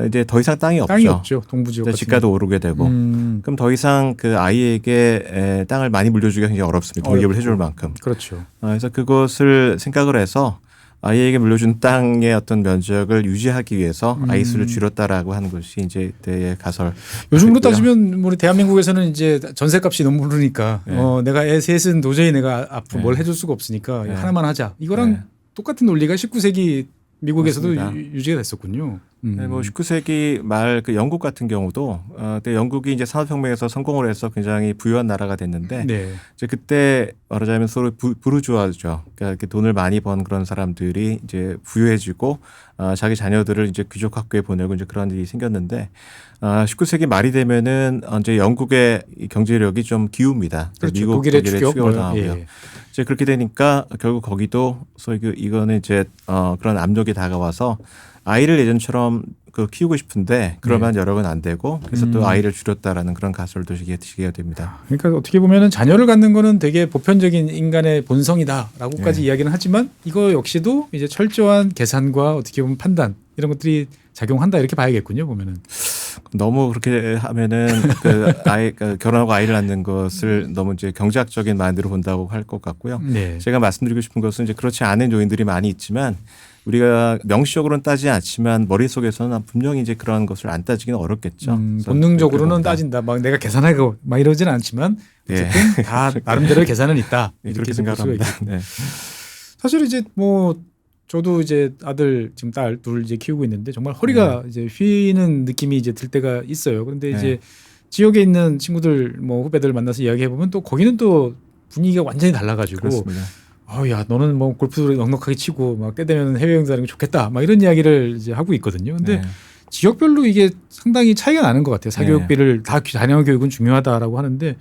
이제 더 이상 땅이 없죠. 동부 지역 같은 집가도 오르게 되고 그럼 더 이상 그 아이에게 땅을 많이 물려주기가 굉장히 어렵습니다. 독립을 해줄 만큼. 그렇죠. 그래서 그것을 생각을 해서 아이에게 물려준 땅의 어떤 면적을 유지하기 위해서 아이 수를 줄였다라고 하는 것이 이제 그때의 가설. 요즘으로 따지면 우리 대한민국에서는 이제 전세값이 너무 오르니까 내가 애 셋은 도저히 내가 앞으로 뭘 해줄 수가 없으니까 하나만 하자. 이거랑 똑같은 논리가 19세기 미국에서도 유지가 됐었군요. 뭐 19세기 말 그 영국 같은 경우도 그때 영국이 이제 산업혁명에서 성공을 해서 굉장히 부유한 나라가 됐는데 이제 그때 말하자면 서로 부르주아죠. 그러니까 이렇게 돈을 많이 번 그런 사람들이 이제 부유해지고 자기 자녀들을 이제 귀족 학교에 보내고 이제 그런 일이 생겼는데 19세기 말이 되면은 이제 영국의 경제력이 좀 기웁니다. 그렇죠. 미국 독일의 추격을 당하고요. 이제 그렇게 되니까 결국 거기도 소위 이거는 이제 그런 압력이 다가와서 아이를 예전처럼 키우고 싶은데 그러면 여력은 안 되고 그래서 또 아이를 줄였다라는 그런 가설도 지게 됩니다. 그러니까 어떻게 보면은 자녀를 갖는 거는 되게 보편적인 인간의 본성이다라고까지 이야기는 하지만 이거 역시도 이제 철저한 계산과 어떻게 보면 판단 이런 것들이 작용한다 이렇게 봐야겠군요. 보면은. 너무 그렇게 하면은 결혼하고 아이를 낳는 것을 너무 이제 경제학적인 마인드로 본다고 할 것 같고요. 제가 말씀드리고 싶은 것은 이제 그렇지 않은 요인들이 많이 있지만 우리가 명시적으로는 따지지 않지만 머릿속에서는 분명히 이제 그런 것을 안 따지기는 어렵겠죠. 본능적으로는 따진다. 막 내가 계산하고 막 이러지는 않지만 어쨌든 다 나름대로의 계산은 있다. 이렇게 생각합니다. 사실 이제 뭐 저도 이제 아들 지금 딸 둘 이제 키우고 있는데 정말 허리가 이제 휘는 느낌이 이제 들 때가 있어요. 그런데 이제 지역에 있는 친구들 뭐 후배들 만나서 이야기해 보면 또 거기는 또 분위기가 완전히 달라가지고 야 너는 뭐 골프를 넉넉하게 치고 막 때 되면 해외 여행 다니는 게 좋겠다 막 이런 이야기를 이제 하고 있거든요. 근데 지역별로 이게 상당히 차이가 나는 것 같아요. 사교육비를 다 자녀 교육은 중요하다라고 하는데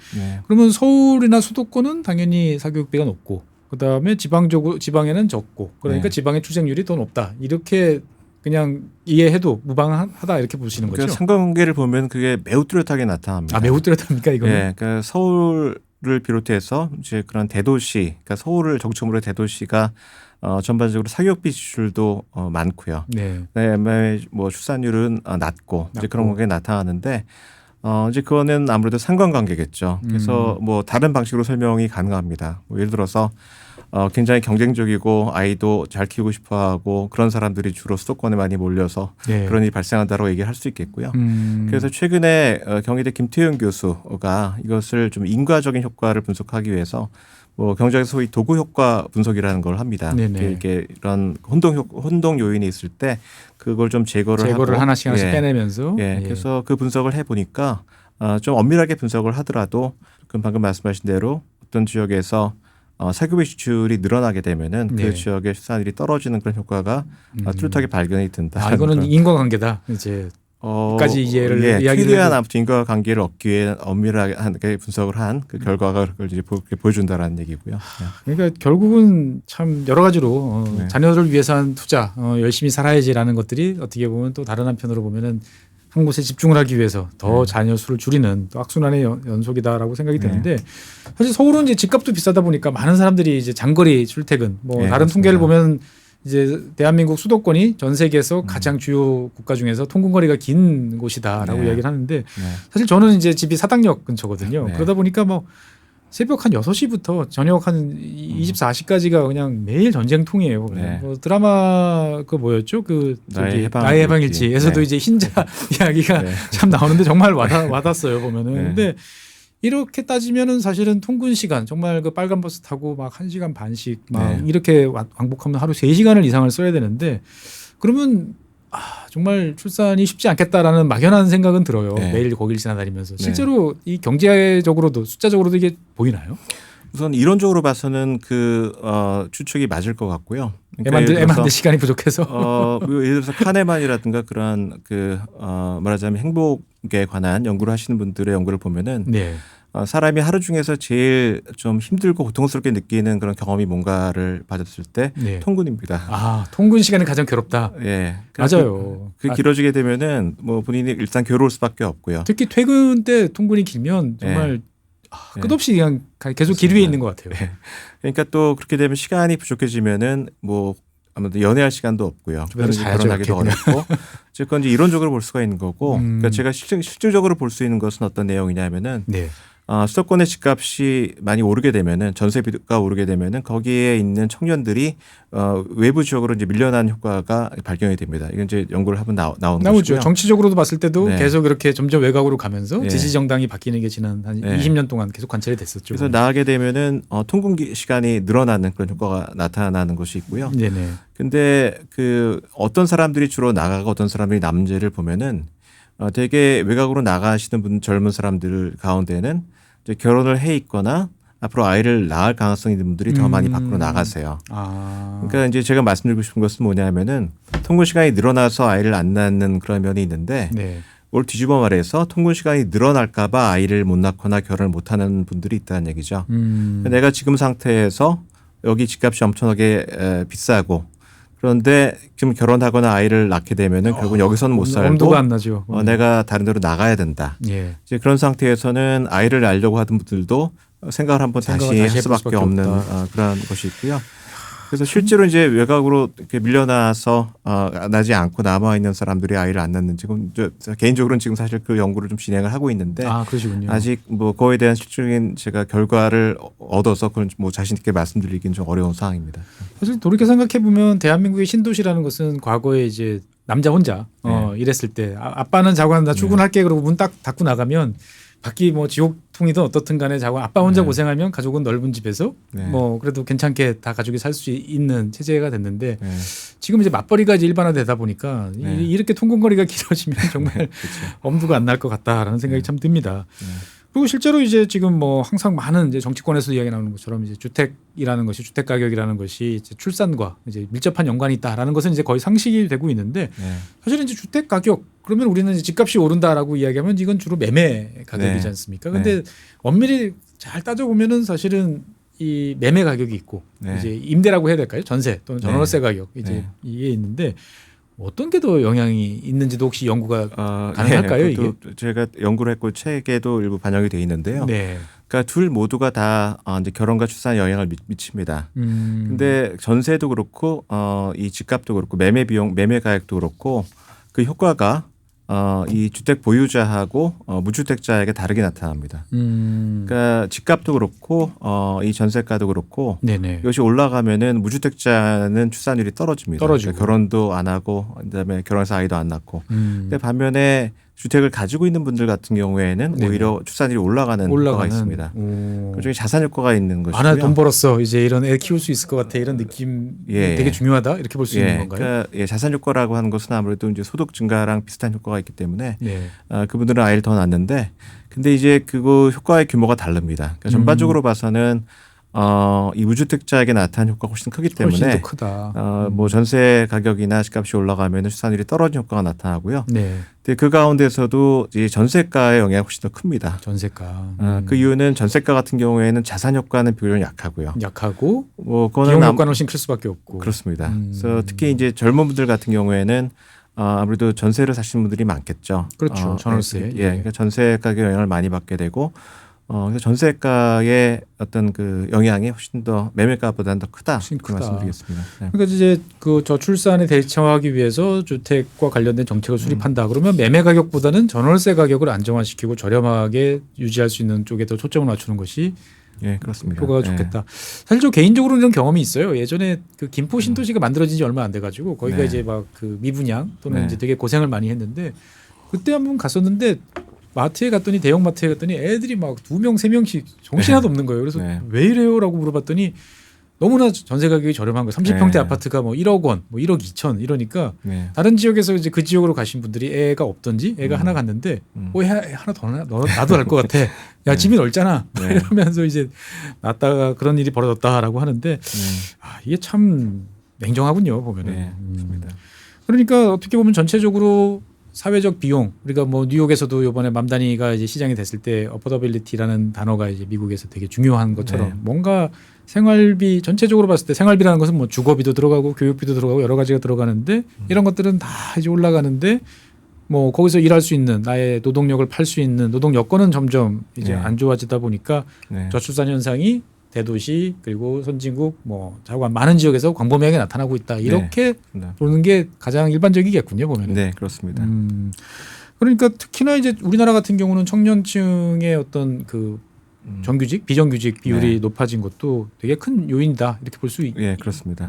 그러면 서울이나 수도권은 당연히 사교육비가 높고 그다음에 지방에는 적고 그러니까 지방의 출생률이 더 높다. 이렇게 그냥 이해해도 무방하다 이렇게 보시는 거죠. 그러니까 상관관계를 보면 그게 매우 뚜렷하게 나타납니다. 매우 뚜렷합니까 이거는? 그러니까 서울을 비롯해서 이제 그런 대도시, 그러니까 서울을 정점으로 대도시가 전반적으로 사교육비 지출도 많고요. 그다음에 뭐 출산율은 낮고 이제 그런 게 나타나는데 이제 그거는 아무래도 상관관계겠죠. 그래서 뭐 다른 방식으로 설명이 가능합니다. 뭐 예를 들어서 굉장히 경쟁적이고 아이도 잘 키우고 싶어하고 그런 사람들이 주로 수도권에 많이 몰려서 그런 일이 발생한다고 얘기를 할 수 있겠고요. 그래서 최근에 경희대 김태윤 교수가 이것을 좀 인과적인 효과를 분석하기 위해서 뭐 경제학에서 소위 도구 효과 분석이라는 걸 합니다. 이게 이런 혼동 요인이 있을 때 그걸 좀 제거를 하고 하나씩 빼내면서 그래서 그 분석을 해 보니까 좀 엄밀하게 분석을 하더라도 방금 말씀하신 대로 어떤 지역에서 사교육비 지출이 늘어나게 되면은 그 지역의 출산율이 떨어지는 그런 효과가 뚜렷하게 발견이 된다. 이거는 인과관계다. 이제 까지 이해를 이야기를 최대한 아무튼 인과관계를 얻기 위해 엄밀하게 분석을 한 그 결과가 그걸 이제 보여준다라는 얘기고요. 그러니까 결국은 참 여러 가지로 자녀를 위해서 한 투자, 열심히 살아야지라는 것들이 어떻게 보면 또 다른 한편으로 보면은 한 곳에 집중을 하기 위해서 더 자녀 수를 줄이는 또 악순환의 연속이다라고 생각이 드는데 사실 서울은 이제 집값도 비싸다 보니까 많은 사람들이 이제 장거리 출퇴근 뭐 다른 그렇습니다. 통계를 보면 이제 대한민국 수도권이 전 세계에서 가장 주요 국가 중에서 통근거리가 긴 곳이다라고 이야기를 하는데 사실 저는 이제 집이 사당역 근처거든요. 그러다 보니까 뭐 새벽 한 6시부터 저녁 한 24시까지가 그냥 매일 전쟁통이에요. 뭐 드라마 그 뭐였죠? 그 저기 나의 해방일지에서도 이제 흰자 이야기가 참 나오는데 정말 와닿았어요 보면은. 근데 이렇게 따지면은 사실은 통근 시간 정말 그 빨간 버스 타고 막 1시간 반씩 막 이렇게 왕복하면 하루 3시간을 이상을 써야 되는데 그러면 정말 출산이 쉽지 않겠다라는 막연한 생각은 들어요. 매일 거길 지나다니면서. 실제로 이 경제적으로도 숫자적으로도 이게 보이나요? 우선 이론적으로 봐서는 추측이 맞을 것 같고요. 그러니까 애 만들 시간이 부족해서. 예를 들어서 카네만이라든가 그러한 말하자면 행복에 관한 연구를 하시는 분들의 연구를 보면은 사람이 하루 중에서 제일 좀 힘들고 고통스럽게 느끼는 그런 경험이 뭔가를 받았을 때 통근입니다. 통근 시간이 가장 괴롭다. 맞아요. 그 길어지게 되면은 뭐 본인이 일단 괴로울 수밖에 없고요. 특히 퇴근 때 통근이 길면 정말 끝없이 그냥 계속 길 위에 있는 것 같아요. 그러니까 또 그렇게 되면 시간이 부족해지면은 뭐 아무래도 연애할 시간도 없고요. 결혼하기도 어렵고. 즉 그건 이제 이론적으로 볼 수가 있는 거고. 그러니까 제가 실질적으로 볼 수 있는 것은 어떤 내용이냐면은 수도권의 집값이 많이 오르게 되면은 전세비가 오르게 되면은 거기에 있는 청년들이 외부 지역으로 이제 밀려나는 효과가 발견이 됩니다. 이건 이제 연구를 하면 나오는 나오죠. 것이고요. 정치적으로도 봤을 때도 계속 이렇게 점점 외곽으로 가면서 지지 정당이 바뀌는 게 지난 한 20년 동안 계속 관찰이 됐었죠. 그래서 나가게 되면은 통근 시간이 늘어나는 그런 효과가 나타나는 것이 있고요. 근데 어떤 사람들이 주로 나가고 어떤 사람들이 남는지를 보면은 되게 외곽으로 나가시는 젊은 사람들 가운데는 이제 결혼을 해 있거나 앞으로 아이를 낳을 가능성이 있는 분들이 더 많이 밖으로 나가세요. 그러니까 이제 제가 말씀드리고 싶은 것은 뭐냐면은 통근 시간이 늘어나서 아이를 안 낳는 그런 면이 있는데 그걸 뒤집어 말해서 통근 시간이 늘어날까 봐 아이를 못 낳거나 결혼을 못 하는 분들이 있다는 얘기죠. 내가 지금 상태에서 여기 집값이 엄청나게 비싸고 그런데 지금 결혼하거나 아이를 낳게 되면은 결국 여기서는 못 살고 엄두가 안 나죠. 내가 다른 데로 나가야 된다. 이제 그런 상태에서는 아이를 낳으려고 하던 분들도 생각을 한번 다시 할 수밖에 없는 그런 것이 있고요. 그래서 실제로 이제 외곽으로 이렇게 밀려나서 나지 않고 남아 있는 사람들이 아이를 안 낳는 지금 개인적으로는 지금 사실 그 연구를 좀 진행을 하고 있는데 그러시군요. 아직 뭐 그거에 대한 실질적인 제가 결과를 얻어서 그런 뭐 자신 있게 말씀드리기는 좀 어려운 상황입니다. 사실 돌이켜 생각해 보면 대한민국의 신도시라는 것은 과거에 이제 남자 혼자 이랬을 때 아빠는 자고 나 출근할게 그러고 문 딱 닫고 나가면 밖이 뭐 지옥통이든 어떻든 간에 자고 아빠 혼자 고생하면 가족은 넓은 집에서 뭐 그래도 괜찮게 다 가족이 살 수 있는 체제가 됐는데 지금 이제 맞벌이가 이제 일반화되다 보니까 이렇게 통근거리가 길어지면 정말 엄두가 안 날 것 같다라는 생각이 참 듭니다. 그리고 실제로 이제 지금 뭐 항상 많은 이제 정치권에서 이야기 나오는 것처럼 이제 주택이라는 것이 주택 가격이라는 것이 이제 출산과 이제 밀접한 연관이 있다라는 것은 이제 거의 상식이 되고 있는데 사실은 이제 주택 가격 그러면 우리는 이제 집값이 오른다라고 이야기하면 이건 주로 매매 가격이지 않습니까? 근데 엄밀히 잘 따져보면은 사실은 이 매매 가격이 있고 이제 임대라고 해야 될까요? 전세 또는 전월세 가격 이제 이게 있는데 어떤 게 더 영향이 있는지도 혹시 연구가 가능할까요? 이게 제가 연구를 했고 책에도 일부 반영이 돼 있는데요. 그러니까 둘 모두가 다 이제 결혼과 출산에 영향을 미칩니다. 근데 전세도 그렇고 이 집값도 그렇고 매매 비용, 매매 가격도 그렇고 그 효과가 이 주택 보유자하고 무주택자에게 다르게 나타납니다. 그러니까 집값도 그렇고 이 전세가도 그렇고 이것이 올라가면은 무주택자는 출산율이 떨어집니다. 그러니까 결혼도 안 하고 그다음에 결혼해서 아이도 안 낳고. 근데 반면에 주택을 가지고 있는 분들 같은 경우에는 오히려 출산율이 올라가는 효과가 있습니다. 그중에 자산 효과가 있는 것이고요. 나 돈 벌었어. 이제 이런 애 키울 수 있을 것 같아. 이런 느낌 되게 중요하다. 이렇게 볼 수 있는 건가요? 그러니까 자산 효과라고 하는 것은 아무래도 이제 소득 증가랑 비슷한 효과가 있기 때문에 그분들은 아이를 더 낳는데 근데 이제 그거 효과의 규모가 다릅니다. 그러니까 전반적으로 봐서는 이 무주택자에게 나타난 효과가 훨씬 크기 때문에 훨씬 더 크다. 뭐 전세 가격이나 집값이 올라가면 출산율이 떨어진 효과가 나타나고요. 근데 그 가운데서도 이 전세가의 영향이 훨씬 더 큽니다. 전세가. 그 이유는 전세가 같은 경우에는 자산 효과는 비교적 약하고요. 뭐 비용 효과는 훨씬 클 수밖에 없고. 그렇습니다. 그래서 특히 이제 젊은 분들 같은 경우에는 아무래도 전세를 사시는 분들이 많겠죠. 그렇죠. 전월세. 예, 그러니까 전세 가격 영향을 많이 받게 되고 그래서 전세가의 어떤 그 영향이 훨씬 더 매매가보다는 더 크다. 훨씬 그 크다. 말씀드리겠습니다. 네. 그러니까 이제 그 저출산에 대처하기 위해서 주택과 관련된 정책을 수립한다. 그러면 매매 가격보다는 전월세 가격을 안정화시키고 저렴하게 유지할 수 있는 쪽에 더 초점을 맞추는 것이 예, 그렇습니다. 효과가 좋겠다. 사실 저 개인적으로 이런 경험이 있어요. 예전에 그 김포 신도시가 만들어진 지 얼마 안 돼가지고 거기가 네. 이제 막 그 미분양 또는 네. 이제 되게 고생을 많이 했는데 그때 한번 갔었는데 마트에 갔더니 대형 마트에 갔더니 애들이 막 2명, 3명씩 정신 하나도 없는 거예요. 그래서 네. 왜 이래요라고 물어봤더니 너무나 전세 가격이 저렴한 거예요. 30평대 네. 아파트가 뭐 1억 원, 뭐 1억 2천 이러니까 네. 다른 지역에서 이제 그 지역으로 가신 분들이 애가 없던지 애가 하나 갔는데 애 하나 더 나도 알 것 같아. 야 네. 집이 넓잖아. 네. 이러면서 이제 낳다가 그런 일이 벌어졌다라고 하는데 이게 참 냉정하군요 보면은. 네. 그렇습니다. 그러니까 어떻게 보면 전체적으로 사회적 비용 우리가 뭐 뉴욕에서도 이번에 맘다니가 이제 시장이 됐을 때 어포더빌리티라는 단어가 이제 미국에서 되게 중요한 것처럼 네. 뭔가 생활비 전체적으로 봤을 때 생활비라는 것은 뭐 주거비도 들어가고 교육비도 들어가고 여러 가지가 들어가는데 이런 것들은 다 이제 올라가는데 뭐 거기서 일할 수 있는 나의 노동력을 팔 수 있는 노동 여건은 점점 이제 네. 안 좋아지다 보니까 네. 저출산 현상이 대도시 그리고 선진국 뭐 자관 많은 지역에서 광범위하게 나타나고 있다 이렇게 네. 보는 게 가장 일반적이겠군요 보면은. 네, 그렇습니다. 그러니까 특히나 이제 우리나라 같은 경우는 청년층의 어떤 그 정규직 비정규직 비율이 네. 높아진 것도 되게 큰 요인이다 이렇게 볼 수 있. 예, 그렇습니다.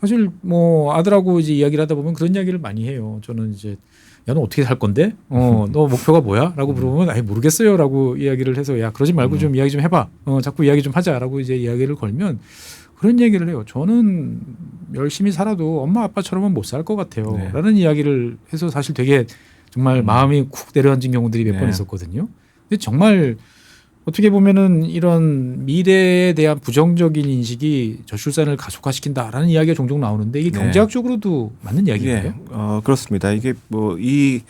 사실 뭐 아들하고 이제 이야기를 하다 보면 그런 이야기를 많이 해요. 저는 이제 야, 너 어떻게 살 건데? 너 목표가 뭐야? 라고 물어보면 아예 모르겠어요. 라고 이야기를 해서 야, 그러지 말고 좀 이야기 좀 해봐. 자꾸 이야기 좀 하자. 라고 이제 이야기를 걸면 그런 얘기를 해요. 저는 열심히 살아도 엄마 아빠처럼은 못 살 것 같아요. 네. 라는 이야기를 해서 사실 되게 정말 마음이 쿡 내려앉은 경우들이 몇 번 네. 있었거든요. 근데 정말 어떻게 보면은 이런 미래에 대한 부정적인 인식이 저출산을 가속화시킨다라는 이야기가 종종 나오는데 이게 네. 경제학적으로도 맞는 이야기인가요? 예, 그렇습니다. 이게 뭐 이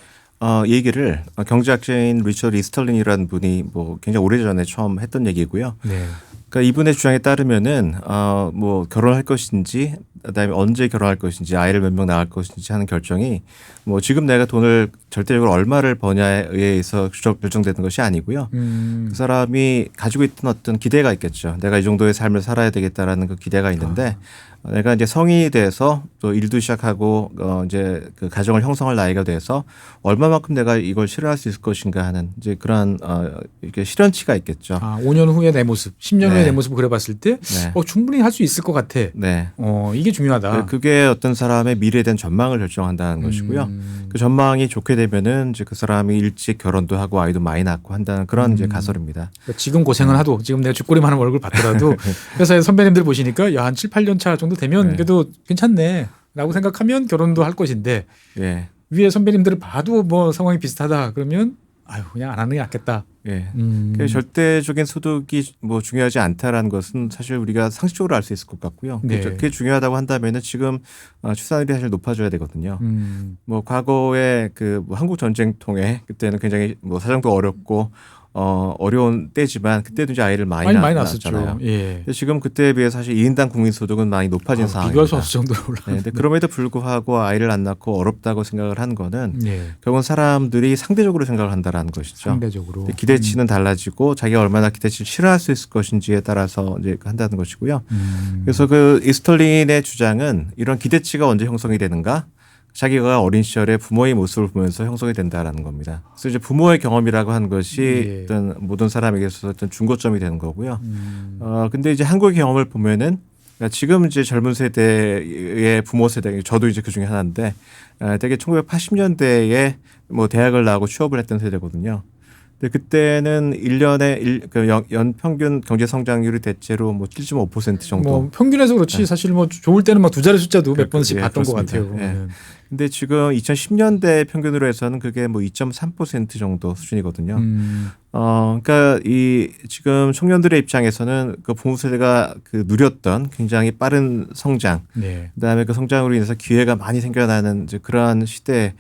얘기를 경제학자인 리처드 이스털린이라는 분이 뭐 굉장히 오래전에 처음 했던 얘기고요. 네. 그러니까 이분의 주장에 따르면은 뭐 결혼할 것인지 그다음에 언제 결혼할 것인지 아이를 몇 명 낳을 것인지 하는 결정이 뭐 지금 내가 돈을 절대적으로 얼마를 버냐에 의해서 결정되는 것이 아니고요. 그 사람이 가지고 있던 어떤 기대가 있겠죠. 내가 이 정도의 삶을 살아야 되겠다라는 그 기대가 있는데 내가 이제 성인이 돼서 또 일도 시작하고 이제 그 가정을 형성할 나이가 돼서 얼마만큼 내가 이걸 실현할 수 있을 것인가 하는 이제 그러한 이렇게 실현치가 있겠죠. 5년 후에 내 모습, 10년 후에 네. 내 모습을 그려봤을 때 네. 충분히 할 수 있을 것 같아. 네. 이게 중요하다. 그게 어떤 사람의 미래에 대한 전망을 결정한다는 것이고요. 그 전망이 좋게 되면은 이제 그 사람이 일찍 결혼도 하고 아이도 많이 낳고 한다는 그런 이제 가설입니다. 그러니까 지금 고생을 하도 지금 내가 쥐꼬리만 한 월급 받더라도 회사에 선배님들 보시니까 야, 한 7, 8년 차 정도 되면 네. 그래도 괜찮네. 라고 생각하면 결혼도 할 것인데 예. 위에 선배님들을 봐도 뭐 상황이 비슷하다. 그러면 아유, 그냥 안 하는 게 낫겠다. 예. 그 절대적인 소득이 뭐 중요하지 않다라는 것은 사실 우리가 상식적으로 알 수 있을 것 같고요. 네. 그게 중요하다고 한다면은 지금 출산율이 사실 높아져야 되거든요. 뭐 과거에 그뭐 한국 전쟁통에 그때는 굉장히 뭐 사정도 어렵고 어려운 때지만 그때도 이제 아이를 많이 낳았었죠. 낳았잖아요. 예. 근데 지금 그때에 비해 사실 2인당 국민소득은 많이 높아진 상황입니다. 비교할 수 없을 정도로 올라. 네, 근데 그럼에도 불구하고 아이를 안 낳고 어렵다고 생각을 하는 거는 예. 결국은 사람들이 상대적으로 생각을 한다라는 것이죠. 상대적으로. 기대치는 달라지고 자기가 얼마나 기대치를 실현할 수 있을 것인지에 따라서 이제 한다는 것이고요. 그래서 그 이스털린의 주장은 이런 기대치가 언제 형성이 되는가? 자기가 어린 시절에 부모의 모습을 보면서 형성이 된다라는 겁니다. 그래서 이제 부모의 경험이라고 하는 것이 예. 어떤 모든 사람에게 있어서 어떤 중고점이 되는 거고요. 근데 이제 한국의 경험을 보면은 그러니까 지금 이제 젊은 세대의 부모 세대, 저도 이제 그 중에 하나인데, 되게 1980년대에 뭐 대학을 나오고 취업을 했던 세대거든요. 근데 그때는 1년에 연 평균 경제 성장률이 대체로 뭐 7.5% 정도. 뭐 평균에서 그렇지 사실 뭐 좋을 때는 막 두 자리 숫자도 몇 번씩 예, 봤던 것 그렇습니다. 같아요. 예. 근데 지금 2010년대 평균으로 해서는 그게 뭐 2.3% 정도 수준이거든요. 그러니까 이 지금 청년들의 입장에서는 그 부모 세대가 그 누렸던 굉장히 빠른 성장, 네. 그다음에 그 성장으로 인해서 기회가 많이 생겨나는 이제 그러한 시대를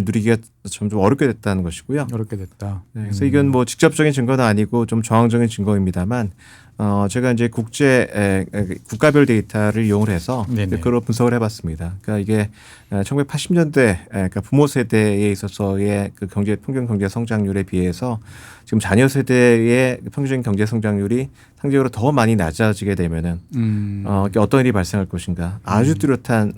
누리기가 점점 어렵게 됐다는 것이고요. 어렵게 됐다. 네, 그래서 이건 뭐 직접적인 증거는 아니고 좀 정황적인 증거입니다만 제가 이제 국가별 데이터를 이용을 해서 그걸 분석을 해봤습니다. 그러니까 이게 1980년대 그러니까 부모 세대에 있어서의 그 평균 경제 성장률에 비해서 지금 자녀 세대의 평균적인 경제 성장률이 상대적으로 더 많이 낮아지게 되면은 어떤 일이 발생할 것인가 아주 뚜렷한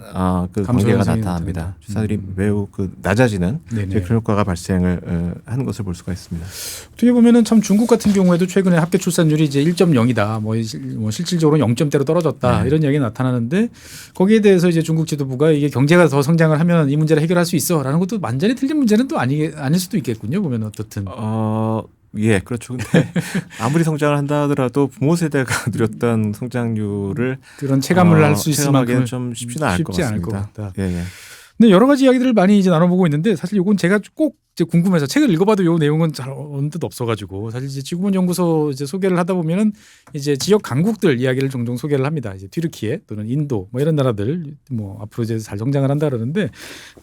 그 관계가 나타납니다. 출산율이 매우 그 낮아지는 그런 효과가 발생을 하는 것을 볼 수가 있습니다. 어떻게 보면은 참 중국 같은 경우에도 최근에 합계 출산율이 이제 1.0이다. 뭐 실질적으로 0점대로 떨어졌다. 이런 이야기가 나타나는데 거기에 대해서 이제 중국 지도부가 이게 경제가 더 성장을 하면 이 문제를 해결할 수 있어라는 것도 완전히 틀린 문제는 또 아닐 수도 있겠군요. 보면 어떻든. 예, 그렇죠. 근데 아무리 성장을 한다 하더라도 부모 세대가 누렸던 성장률을 그런 체감을 할 수 있을 만큼 좀 쉽지는 않을 것 같습니다. 예. 근데 여러 가지 이야기들을 많이 이제 나눠보고 있는데 사실 이건 제가 꼭 이제 궁금해서 책을 읽어봐도 이 내용은 잘 언뜻 없어가지고 사실 이제 지구본 연구소 이제 소개를 하다 보면은 이제 지역 강국들 이야기를 종종 소개를 합니다. 이제 튀르키예 또는 인도 뭐 이런 나라들 뭐 앞으로 이제 잘 성장을 한다 그러는데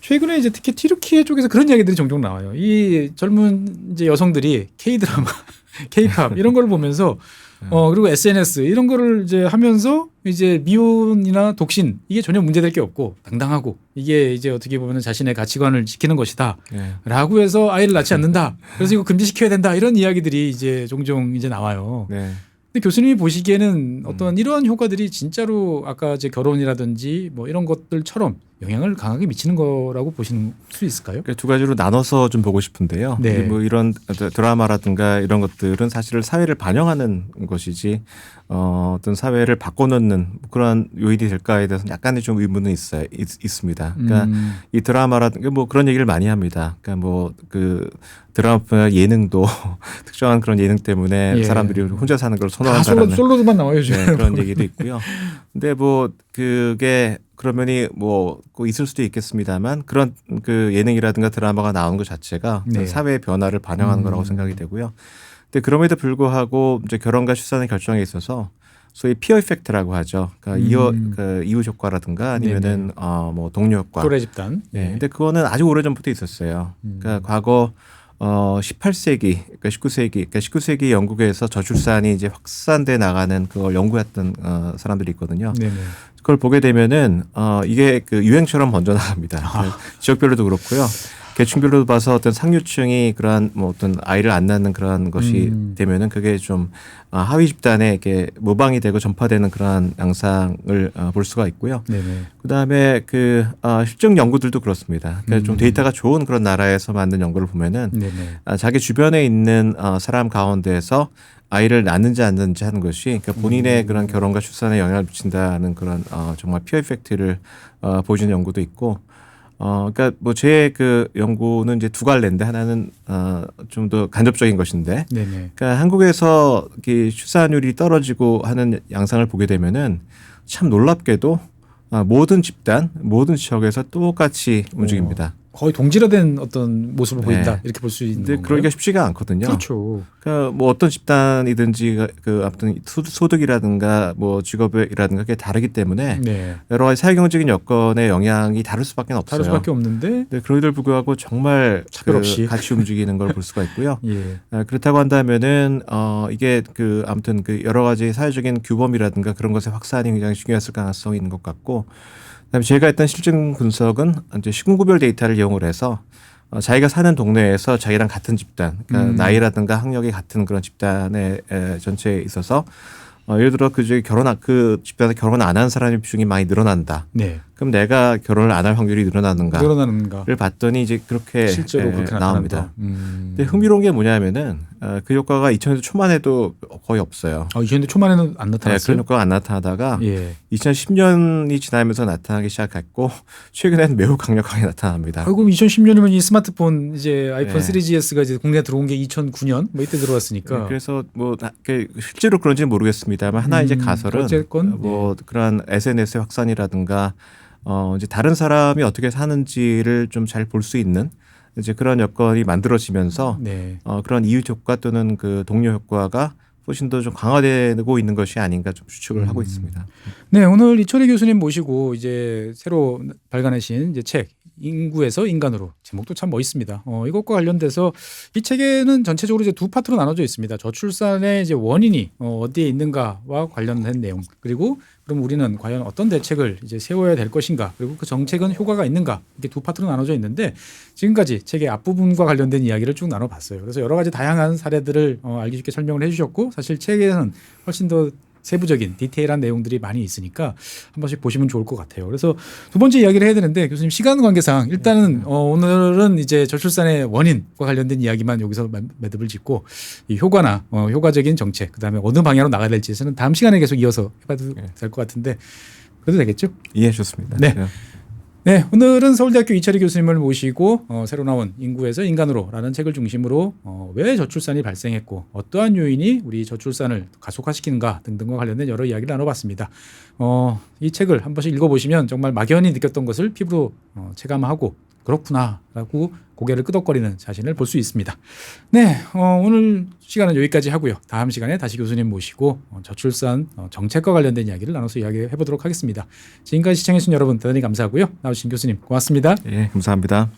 최근에 이제 특히 튀르키예 쪽에서 그런 이야기들이 종종 나와요. 이 젊은 이제 여성들이 K 드라마, K-팝 이런 걸 보면서 그리고 SNS 이런 거를 이제 하면서 이제 미혼이나 독신 이게 전혀 문제될 게 없고 당당하고 이게 이제 어떻게 보면 자신의 가치관을 지키는 것이다. 라고 해서 아이를 낳지 않는다. 그래서 이거 금지시켜야 된다. 이런 이야기들이 이제 종종 이제 나와요. 근데 교수님이 보시기에는 어떤 이러한 효과들이 진짜로 아까 이제 결혼이라든지 뭐 이런 것들처럼 영향을 강하게 미치는 거라고 보시는 수 있을까요? 그러니까 두 가지로 나눠서 좀 보고 싶은데요. 뭐 이런 드라마라든가 이런 것들은 사실은 사회를 반영하는 것이지 어떤 사회를 바꿔놓는 그런 요인이 될까에 대해서는 약간의 좀 의문은 있습니다. 그러니까 이 드라마라든가 뭐 그런 얘기를 많이 합니다. 그러니까 뭐 그 드라마 예능도 특정한 그런 예능 때문에 사람들이 혼자 사는 걸 선호한다는 솔로들만 나와요 지금. 그런 얘기도 있고요. 근데 뭐 그게 그러면이 뭐 있을 수도 있겠습니다만 그런 그 예능이라든가 드라마가 나오는 것 자체가 사회의 변화를 반영하는 거라고 생각이 되고요. 근데 그럼에도 불구하고 이제 결혼과 출산의 결정에 있어서 소위 피어 이펙트라고 하죠. 그러니까 이웃 효과라든가 아니면은 뭐 동료 효과. 또래 집단. 근데 그거는 아주 오래전부터 있었어요. 그러니까 과거 18세기, 그러니까 19세기 영국에서 저출산이 이제 확산돼 나가는 그걸 연구했던 사람들이 있거든요. 그걸 보게 되면은 이게 그 유행처럼 번져 나갑니다. 지역별로도 그렇고요. 계층별로도 봐서 어떤 상류층이 그러한 뭐 어떤 아이를 안 낳는 그러한 것이 되면은 그게 좀 하위 집단에 이렇게 모방이 되고 전파되는 그러한 양상을 볼 수가 있고요. 그다음에 그 실증 연구들도 그렇습니다. 그러니까 좀 데이터가 좋은 그런 나라에서 만든 연구를 보면은 자기 주변에 있는 사람 가운데에서 아이를 낳는지 안 낳는지 하는 것이 그러니까 본인의 그런 결혼과 출산에 영향을 미친다는 그런 정말 피어 이펙트를 보여주는 연구도 있고 그러니까 뭐 제 그 연구는 이제 두 갈래인데 하나는 좀 더 간접적인 것인데 그러니까 한국에서 출산율이 떨어지고 하는 양상을 보게 되면은 참 놀랍게도 모든 집단, 모든 지역에서 똑같이 움직입니다. 거의 동질화된 어떤 모습을 보인다 이렇게 볼 수 있는 건가요? 그러기가 쉽지가 않거든요. 그렇죠. 그러니까 뭐 어떤 집단이든지 그 아무튼 소득이라든가 뭐 직업이라든가 그게 다르기 때문에 여러 가지 사회경제적인 여건의 영향이 다를 수밖에 없어요. 다를 수밖에 없는데. 그럼에도 불구하고 정말 차별 없이 같이 움직이는 걸 볼 수가 있고요. 그렇다고 한다면은 이게 그 아무튼 그 여러 가지 사회적인 규범이라든가 그런 것의 확산이 굉장히 중요했을 가능성이 있는 것 같고. 그다음에 제가 했던 실증 분석은 이제 시군구별 데이터를 이용을 해서 자기가 사는 동네에서 자기랑 같은 집단, 그러니까 나이라든가 학력이 같은 그런 집단의 전체에 있어서 예를 들어 그 집단에 결혼 안 한 사람의 비중이 많이 늘어난다. 그럼 내가 결혼을 안 할 확률이 늘어나는가를 봤더니 이제 그렇게 실제로 그렇게 나옵니다. 근데 흥미로운 게 뭐냐면은 그 효과가 2000년대 초만 해도 거의 없어요. 2000년대 초만에는 안 나타났어요? 그런 효과가 안 나타나다가 2010년이 지나면서 나타나기 시작했고 최근에는 매우 강력하게 나타납니다. 그럼 2010년이면 이 스마트폰 이제 아이폰 3GS가 이제 국내에 들어온 게 2009년 뭐 이때 들어왔으니까. 그래서 뭐 실제로 그런지는 모르겠습니다만 하나 이제 가설은 어쨌건 뭐 그런 SNS의 확산이라든가 이제 다른 사람이 어떻게 사는지를 좀 잘 볼 수 있는 이제 그런 여건이 만들어지면서 그런 이웃 효과 또는 그 동료 효과가 훨씬 더 좀 강화되고 있는 것이 아닌가 좀 추측을 하고 있습니다. 네, 오늘 이철희 교수님 모시고 이제 새로 발간하신 이제 책 인구에서 인간으로. 제목도 참 멋있습니다. 이것과 관련돼서 이 책에는 전체적으로 이제 두 파트로 나눠져 있습니다. 저출산의 이제 원인이 어디에 있는가와 관련된 내용, 그리고 그럼 우리는 과연 어떤 대책을 이제 세워야 될 것인가, 그리고 그 정책은 효과가 있는가, 이게 두 파트로 나눠져 있는데 지금까지 책의 앞부분과 관련된 이야기를 쭉 나눠봤어요. 그래서 여러 가지 다양한 사례들을 알기 쉽게 설명을 해주셨고, 사실 책에는 훨씬 더 세부적인 디테일한 내용들이 많이 있으니까 한 번씩 보시면 좋을 것 같아요. 그래서 두 번째 이야기를 해야 되는데 교수님 시간 관계상 일단은 오늘은 이제 저출산의 원인과 관련된 이야기만 여기서 매듭을 짓고 이 효과나 효과적인 정책, 그다음에 어느 방향으로 나가야 될지는 다음 시간에 계속 이어서 해봐도 될 것 같은데 그래도 되겠죠? 예, 좋습니다. 네. 네, 오늘은 서울대학교 이철희 교수님을 모시고 새로 나온 인구에서 인간으로라는 책을 중심으로 왜 저출산이 발생했고 어떠한 요인이 우리 저출산을 가속화시키는가 등등과 관련된 여러 이야기를 나눠봤습니다. 이 책을 한 번씩 읽어보시면 정말 막연히 느꼈던 것을 피부로 체감하고 그렇구나라고 고개를 끄덕거리는 자신을 볼 수 있습니다. 네, 오늘 시간은 여기까지 하고요. 다음 시간에 다시 교수님 모시고 저출산 정책과 관련된 이야기를 나눠서 이야기해 보도록 하겠습니다. 지금까지 시청해주신 여러분 대단히 감사하고요. 나오신 교수님 고맙습니다. 예, 감사합니다.